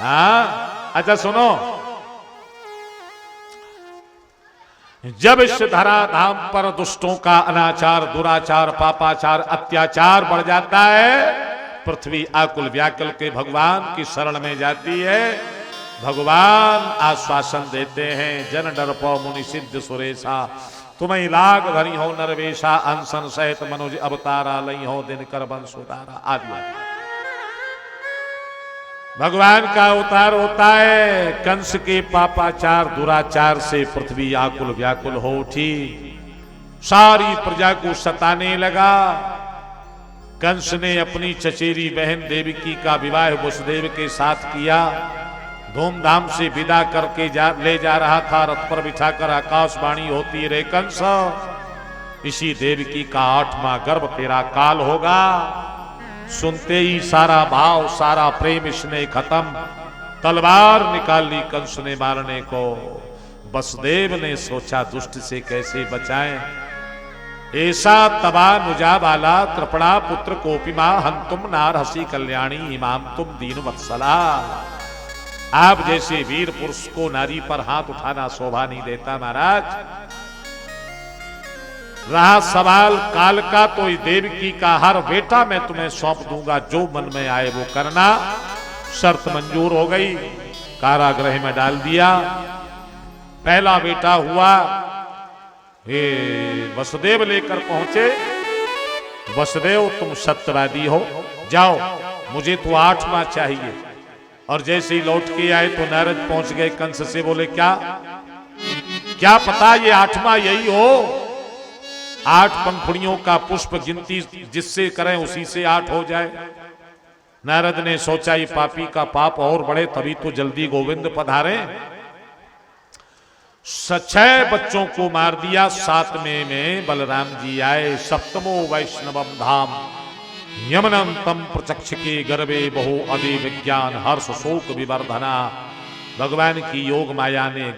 हाँ अच्छा सुनो, जब इस धराधाम पर दुष्टों का अनाचार, दुराचार, पापाचार, अत्याचार बढ़ जाता है, पृथ्वी आकुल व्याकुल के भगवान की शरण में जाती है। भगवान आश्वासन देते हैं, जन डरपो मुनि सिद्ध सुरेशा, तुम्हें लाग धरी हो नरवेशा, अनसन सहित मनुज अवतारा, लई हो दिनकर बंश उतारा आदि। भगवान का अवतार होता है। कंस के पापाचार दुराचार से पृथ्वी आकुल व्याकुल हो उठी, सारी प्रजा को सताने लगा। कंस ने अपनी चचेरी बहन देवकी का विवाह वसुदेव के साथ किया, धूमधाम से विदा करके ले जा रहा था, रथ पर बिठाकर आकाशवाणी होती, रे कंस, इसी देवकी का 8वां गर्भ तेरा काल होगा। सुनते ही सारा भाव सारा प्रेम इसने खत्म, तलवार निकाल ली कंस ने मारने को। वसुदेव ने सोचा दुष्ट से कैसे बचाएं, ऐसा तबा नुजा वाला कृपणा पुत्र कोपिमा हंतुम नार हसी कल्याणी इमाम तुम दीन वत्सला। आप जैसे वीर पुरुष को नारी पर हाथ उठाना शोभा नहीं देता महाराज। रहा सवाल काल का, तो इस देवकी का हर बेटा मैं तुम्हें सौंप दूंगा, जो मन में आए वो करना। शर्त मंजूर हो गई, कारागृह में डाल दिया। पहला बेटा हुआ, हे वसुदेव लेकर पहुंचे, वसुदेव तुम सत्यवादी हो, जाओ मुझे तो 8वां चाहिए। और जैसे ही लौट के आए तो नारद पहुंच गए, कंस से बोले क्या पता ये 8वां यही हो। 8 पंखुड़ियों का पुष्प गिनती जिससे करें उसी से 8 हो जाए। नारद ने सोचा ये पापी का पाप और बढ़े, तभी तो जल्दी गोविंद पधारे। 6 बच्चों को मार दिया। 7वें में बलराम जी आए। 7मो वैष्णवम धाम यमनम तम प्रचक्ष के गर्भे बहु अदि विज्ञान हर्ष शोक विवर्धना। भगवान की योग माया ने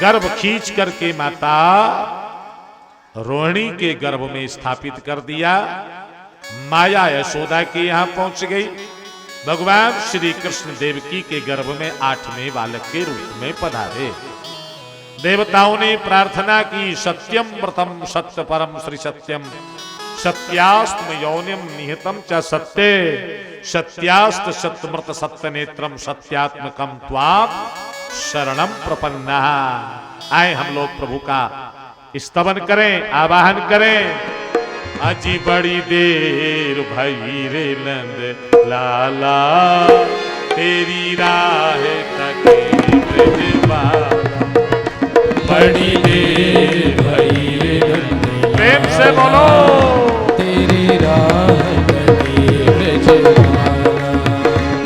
गर्भ खींच करके माता रोहिणी के गर्भ में स्थापित कर दिया। माया यशोदा के यहां पहुंच गई। भगवान श्री कृष्ण देवकी के गर्भ में 8वें बालक के रूप में पधारे। देवताओं ने प्रार्थना की, सत्यम व्रतम सत्य परम श्री सत्यम सत्यास्तम यौनिम निहितम च सत्य सत्यास्त सत्यमृत सत्य नेत्रम सत्यात्मकम त्वाम शरणम प्रपन्ना। आए हम लोग प्रभु का स्तवन करें, आवाहन करें। अजी बड़ी देर भई रे नंद लाला, तेरी राह तके ब्रजबा। बड़ी देर भई रे नंद, प्रेम से बोलो, तेरी राह तके ब्रजबा।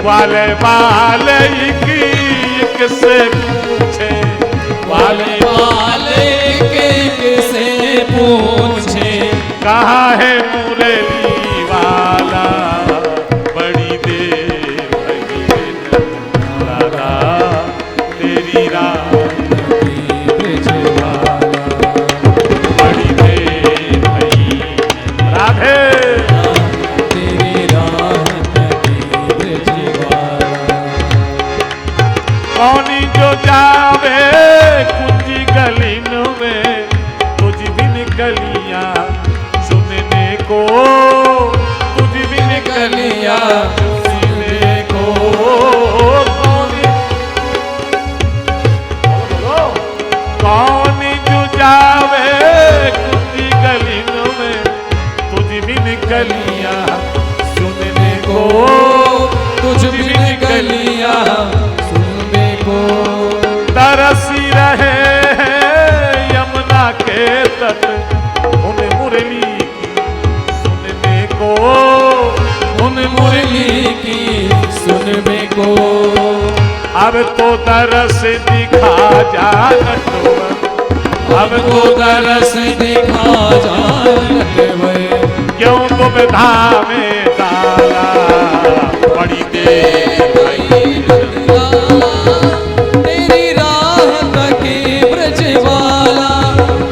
वाले वाले की से पूछे, वाले से पूछे, कहाँ है मुरली वाला। बड़ी देर भई लाला, तेरी राह बड़ी देर भई राधे, तेरी राह कौनी जो जावे कुंजी गलिन में, तुझ बिन गलियां सुनने को, तुझ बिन गलियां सुनने को। कौन जो जावे कुंजी गलिन में, तुझ बिन गलियां सुनने को, तुझ बिन गलियां सुनने को। तरसी रहे हैं यमुना के तट, उन मुरली की सुनने को, उन मुरली की सुनने को। अब तो तरस दिखा जा नटवर, हमको दरस दिखा जानत भय। क्यों दुविधा में डाला बड़ी देर भई तेरी राह तके ब्रज वाला,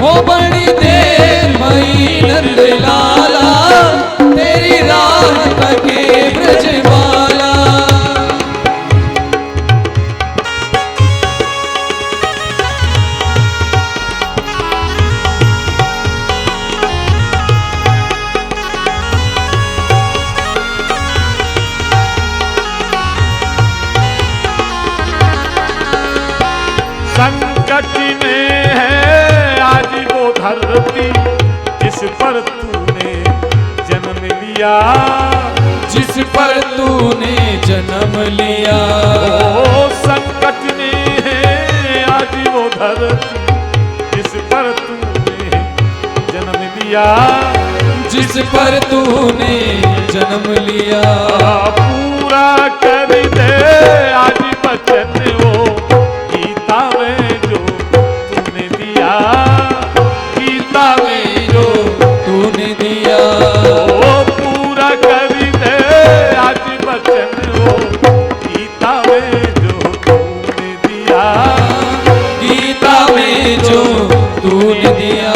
हो बड़ी देर भई नंद लाला, तेरी राह तके ब्रज वाला। संकट में है आज वो धरती जिस पर तूने जन्म लिया, जिस पर तूने जन्म लिया। ओ संकट में है आज वो धरती जिस पर तूने जन्म लिया, जिस पर तूने जन्म लिया। पूरा कर दे आज बचन वो गीता में जो तूने दिया, गीता में जो तूने दिया। ओ पूरा कर दे आज बचन वो गीता में जो तूने दिया, गीता में जो तूने दिया।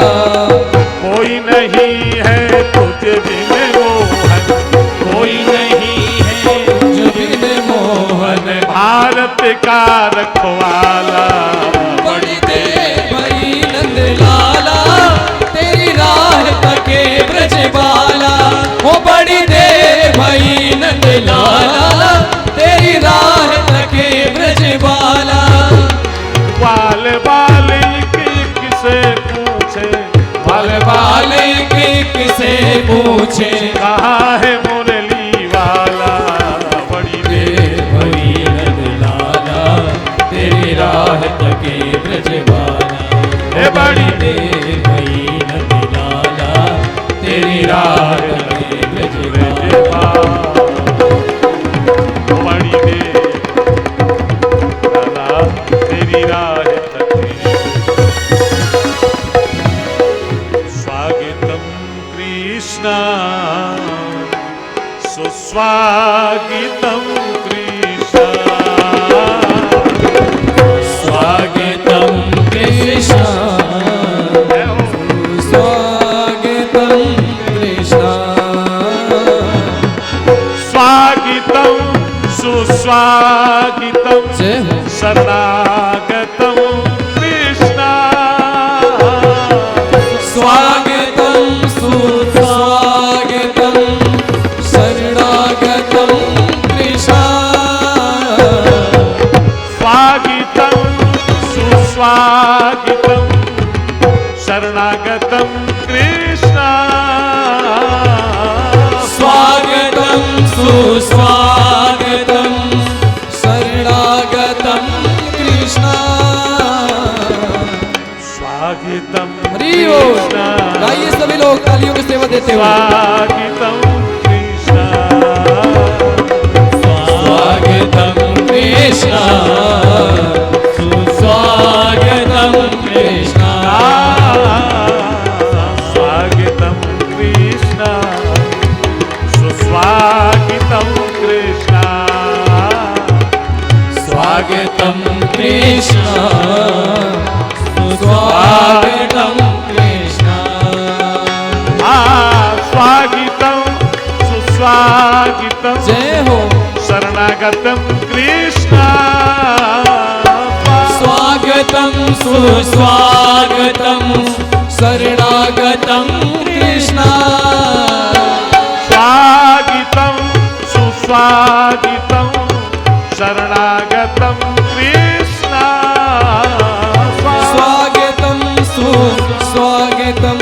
कोई नहीं है तुझ बिन मोहन, कोई नहीं है जो बिन मोहन, भारत का रखवाला। बड़ी देर भई नंद लाला, तेरी राह तके ब्रज वाला, हो बड़ी देर भई नंद लाला, तेरी राह तके ब्रज वाला। बाल बाल किसे पूछे, बाल बाल किसे पूछे, कहाँ है मुरली वाला। बड़ी देर भई नंद लाला, तेरी राह तके ब्रज वाला, ए बड़ी देर भई नंद लाला, तेरी राह तके ब्रज वाला। बड़ी देर दादा तेरी राह तके। स्वागतम कृष्णा सुस्वागतम कृष्णा, स्वागतं कृष्ण, स्वागतं कृष्ण, स्वागतम सुस्वागतम जय हो। शरणागतम कृष्णा, स्वागतं सुस्वागतं शरणागतं कृष्ण, स्वागतम सुस्वागतम शरणागतम कृष्णा, स्वागतं सुस्वागतं शरणागतं कृष्ण। स्वागतम हरि बोल। कृष्णा, गाइए सभी लोग तालियों की सेवा देते हुए। स्वागतम कृष्णा, स्वागतं कृष्ण, सुस्वागतं कृष्ण, स्वागतम कृष्णा सुस्वागतम कृष्णा, स्वागतं कृष्ण, सुस्वागतं कृष्ण। स्वागतम सुस्वागतम जय हो। शरणागतम कृष्णा, स्वागतं सुस्वागतं शरणागतं कृष्ण, स्वागतम सुस्वागतम शरणागतम कृष्णा, स्वागतं सुस्वागतं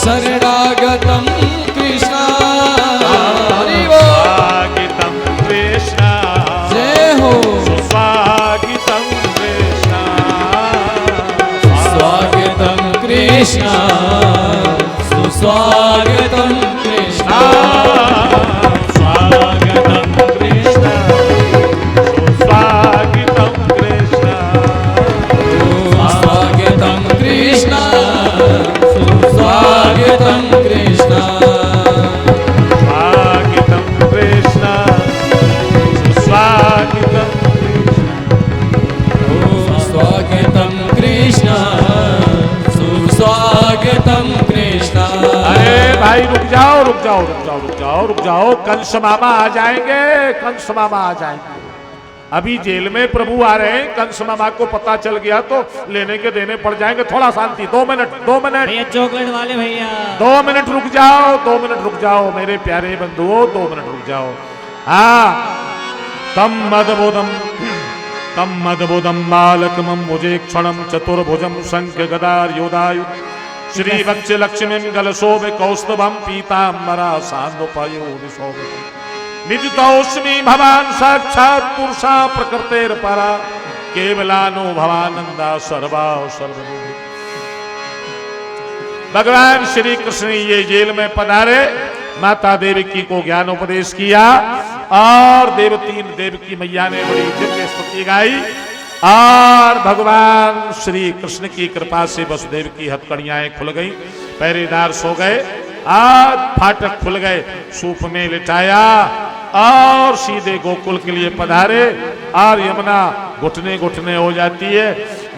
शरणागतं कृष्ण। हरि बोल। स्वागतम कृष्णा, जय हो। स्वागतम कृष्णा, स्वागतं कृष्ण, सुस्वागतं कृष्ण, स्वागतम कृष्णा सुस्वागतम कृष्णा, स्वागतं कृष्ण सुस्वागतं कृष्ण स्वागतं कृष्ण सुस्वागतं स्वागतं कृष्ण सुस्वागतं कृष्ण। अरे भाई रुक जाओ रुक जाओ रुक जाओ रुक जाओ रुक जाओ, कंस मामा आ जाएंगे, कंस मामा आ जाएंगे। अभी जेल में प्रभु आ रहे हैं, कंस मामा को पता चल गया तो लेने के देने पड़ जाएंगे। थोड़ा शांति, 2 मिनट 2 मिनट भैया चॉकलेट वाले भैया 2 मिनट रुक जाओ, 2 मिनट रुक जाओ मेरे प्यारे बंधुओं, 2 मिनट रुक जाओ। हाँ, तम मदबोधम बालकमं मुझे क्षणम चतुर्भुजम शंख गदार योदायु श्री वक्ष लक्ष्मीं गलशोभ कौस्तुभम पीतांबरा सांदोपयोनिशोभितम् विदितोऽस्मि भवान् साक्षात् पुरुषा प्रकृतेर्परा केवलानो भवानंदा सर्वा सर्वभूमि। भगवान श्री कृष्ण ये जेल में पधारे, माता देवकी को ज्ञानोपदेश किया और देवकी मैया ने बड़ी दिव्य स्तुति गाई और भगवान श्री कृष्ण की कृपा से वसुदेव की हथकड़ियां खुल गई, पहरेदार सो गए, आज फाटक खुल गए, सूप में लिटाया और सीधे गोकुल के लिए पधारे और यमुना घुटने घुटने हो जाती है।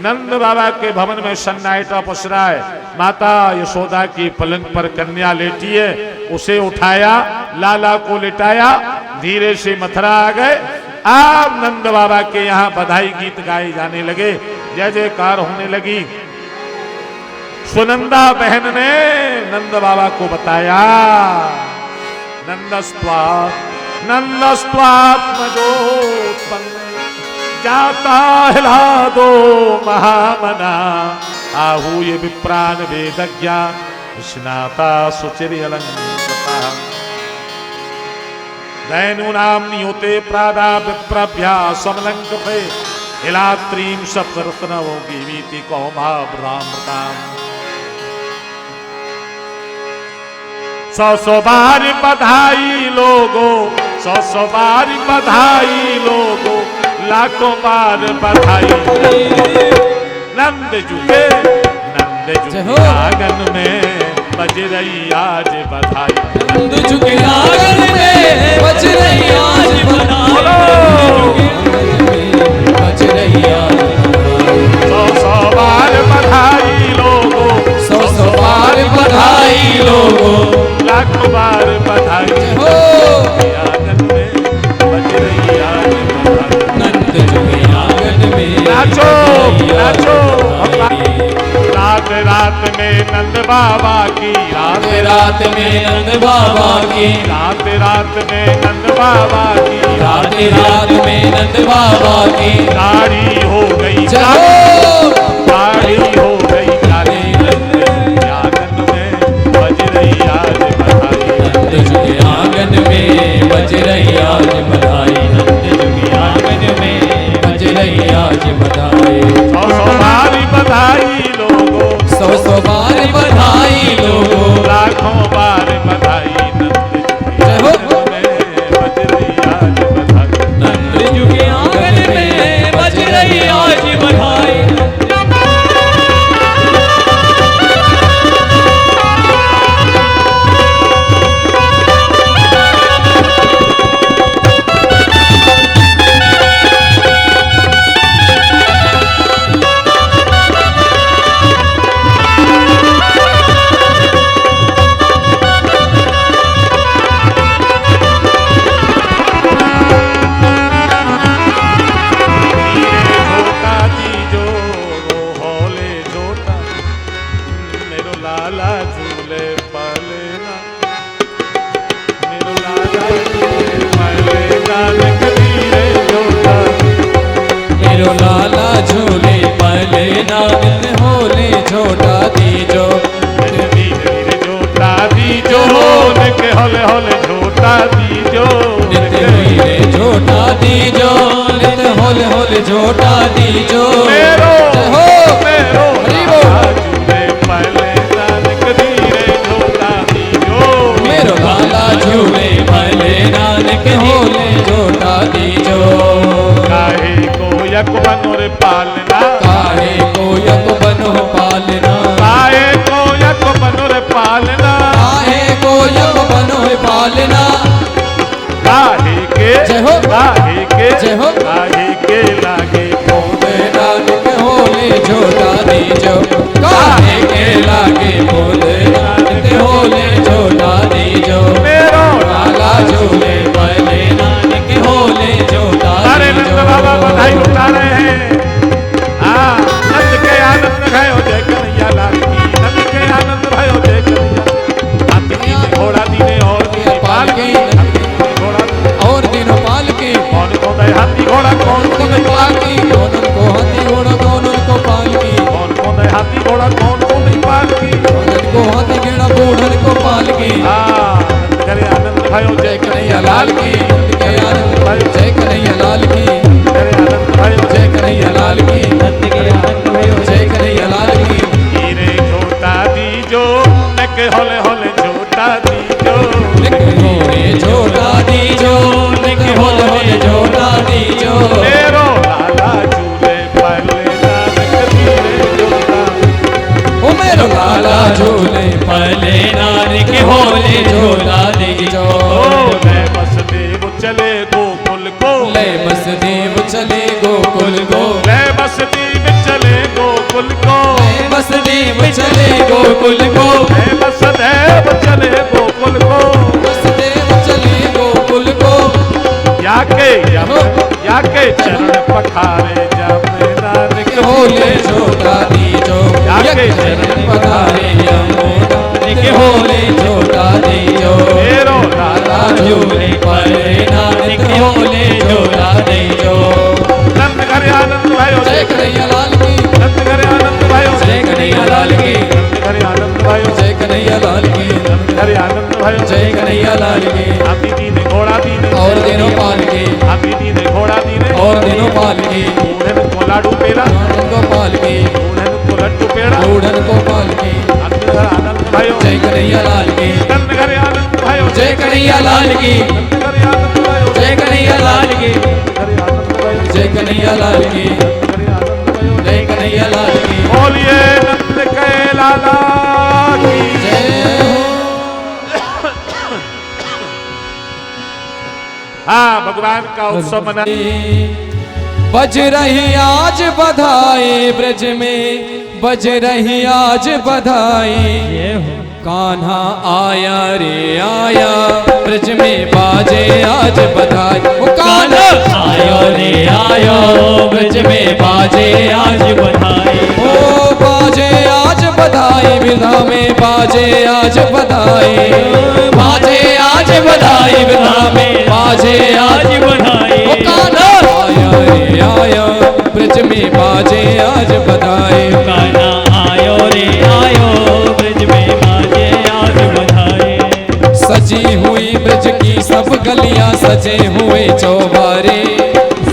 नंद बाबा के भवन में सन्नाटा पसरा है, माता यशोदा की पलंग पर कन्या लेटी है, उसे उठाया, लाला को लिटाया, धीरे से मथुरा आ गए। अब नंद बाबा के यहाँ बधाई गीत गाए जाने लगे, जय जयकार होने लगी। सुनंदा बहन ने नंद बाबा को बताया, नंदस्त्वात्मजोत्पन्न जाता हिला दो महामना आहूय विप्राण वेदज्ञा स्नाता सुचिरयलंकृता दैनूनाम नियोते प्रादा विप्रभ्या समलंकृते हिलात्रीं सप्तरत्नवो गीवीति कौमाभ्रामृताम्। 100 बार बधाई लोगो, 100 बार बधाई लोगो, लाखों बार बधाई। नंद जुगे आंगन में बज रही आज बधाई, नंद जुगे आंगन में बज रही आज बधाई, बज रही आज 100 बार बधाई लोगो, 100 बार बधाई लोगो, लाखों बार बधाई। आंगन में बज रही आज बधाई, नंद जुगे आंगन में नाचो नाचो। रात रात में नंद बाबा की, रात रात में नंद बाबा की, रात रात में नंद बाबा की, रात रात में नंद बाबा की दाढ़ी हो गई, दाढ़ी हो गई काली, आंगन में बज रही आज बधाई, नंद जुगे आंगन में बज रही आज बधाई, नंद जुगे आंगन में बज रही आज बधाई। 100 बार बधाई लोगो, 100 बार बधाई लोगो, लाखों बार बधाई, नंद में बज रही आज बधाई, नंद जुगे आंगन में बज रही आज बधाई। लाला झूले पले नागन होले छोटा दीजो, धीरे झोटा दीजो, के होले होले झोटा दीजो, धीरे झोटा दीजो, होले होले झोटा दीजो। मेरो मेरो झूले पले नानक धीरे झोटा दीजो, मेरो लाला झूले पले नानक होले झोटा दीजो। काहे को यक बनोर पालना, काहे को यक बनो पालना, दीजो काहे के लागे फूल नानक होले झूला दीजो मेरो लाला झूले पले नानक होले झूला सारे नंद बाबा बधाई उठा रहे हैं। हाँ, नंद के आनंद भयो जय कन्हैया लाल की, नंद के आनंद भयो जय कन्हैया। हाथी दीने घोड़ा दीने और दीने पाल की, हाथी दीने घोड़ा दीने और दिनों पाल की कौन को दे हाथी घोड़ा कौन को दे पाल की, कौन को हाथी घोड़ा कौन उनको पाल की कौन को दे हाथी घोड़ा कौन को नहीं पाल की। कौन को हाथी घोड़ा बूढ़न को पाल की हाँ, नंद करे आनंद भयो जय जय कन्हैया लाल की के आनंद भयो जय कन्हैया लाल की करे आनंद भयो जय कन्हैया लाल की नंद के आनंद भयो जय कन्हैया लाल की हीरे छोटा दीजो नक होले होले छोटा दीजो रे झोला दीजो निक होल होल झोला दीजो मेरो लाला झूले पहले नानक धीरे झूला। ओ मेरो लाला झूले पहले नानक होले झोला दीजो ओ मैं बस देव चले गोकुल को, ले बस देव चले गोकुल को मैं बस देव चले गोकुल को, ले बस देव चले गोकुल को मैं बस देव चले गोकुल को। बस देव चले गोकुल को याके चरण पखारे जब नानक होले झोला दीजो याके चरण पधारे यमुना निक होले झोला दीजो मेरो लाला झूले पले नानक होले झोला दीजो नंद घरे आनंद भयो जय कन्हैया लाल की नंद घरे आनंद भयो जय कन्हैया लाल की नंद घरे आनंद भयो जय कन्हैया लाल की नंद घरे आनंद भयो जय कन्हैया लाल की हाथी दीने घोड़ा दीने और दिनों पाल की हाथी दीने घोड़ा दीने और दिनों पाल की ऊढ़न को लाडू पेड़ा ऊढ़न को पाल की ऊढ़न को लड्डू पेड़ा ऊढ़न को पाल की नंद घरे आनंद भयो जय कन्हैया लाल की नंद घरे आनंद भयो जय कन्हैया लाल की नंद घरे आनंद भयो जय कन्हैया लाल की घरे आनंद भयो जय कन्हैया लाल की घरे आनंद भयो जय कन्हैया लाल की बोलिए नंद के लाला की जय हो हाँ, भगवान का उत्सव मना बज रही आज बधाई ब्रज में बज रही आज बधाई कान्हा आया रे आया ब्रज में बाजे आज बधाई वो कान्हा आयो रे आयो ब्रज में बाजे आज बधाई ओ बाजे आज बधाई विधा में बाजे आज बधाई बाजे आज बधाई विधा में बाजे आज बधाई ओ कान्हा आया रे आया ब्रज में बाजे आज बधाई कान्हा आयो रे आयो ब्रज में बाजे आज बधाई सजी हुई ब्रज की सब गलियां सजे हुए चौबारे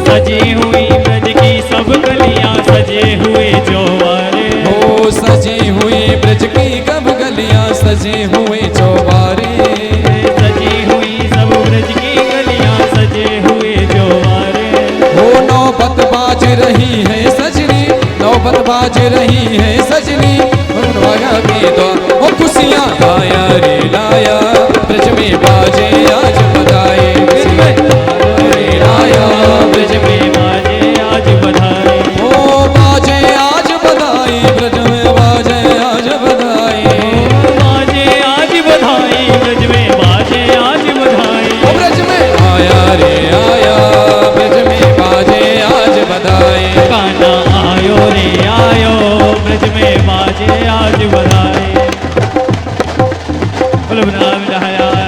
सजी हुई ब्रज की सब गलियां सजे हुए चौबारे ओ सजी हुई ब्रज की कब गलियां सजे हुए चौबारे सजी हुई सब ब्रज की गलियां सजे हुए चौबारे ओ नौबत बाज रही है सजनी नौबत बाज रही है सजनी उनवाया के द्वार ओ खुशियां लाया रे लाया ब्रज में बाजे आज बधाई रे लाया ब्रज में बाजे आज बधाई ओ बाजे आज बधाई ब्रज में बाजे आज बधाई बाजे आज बधाई ब्रज में बाजे आज बधाई ओ ब्रज में आया रे आया ब्रज में बाजे आज बधाई कान्हा आयो रे आयो ब्रज में बाजे आज बधाई बोलो वृंदावन बिहारी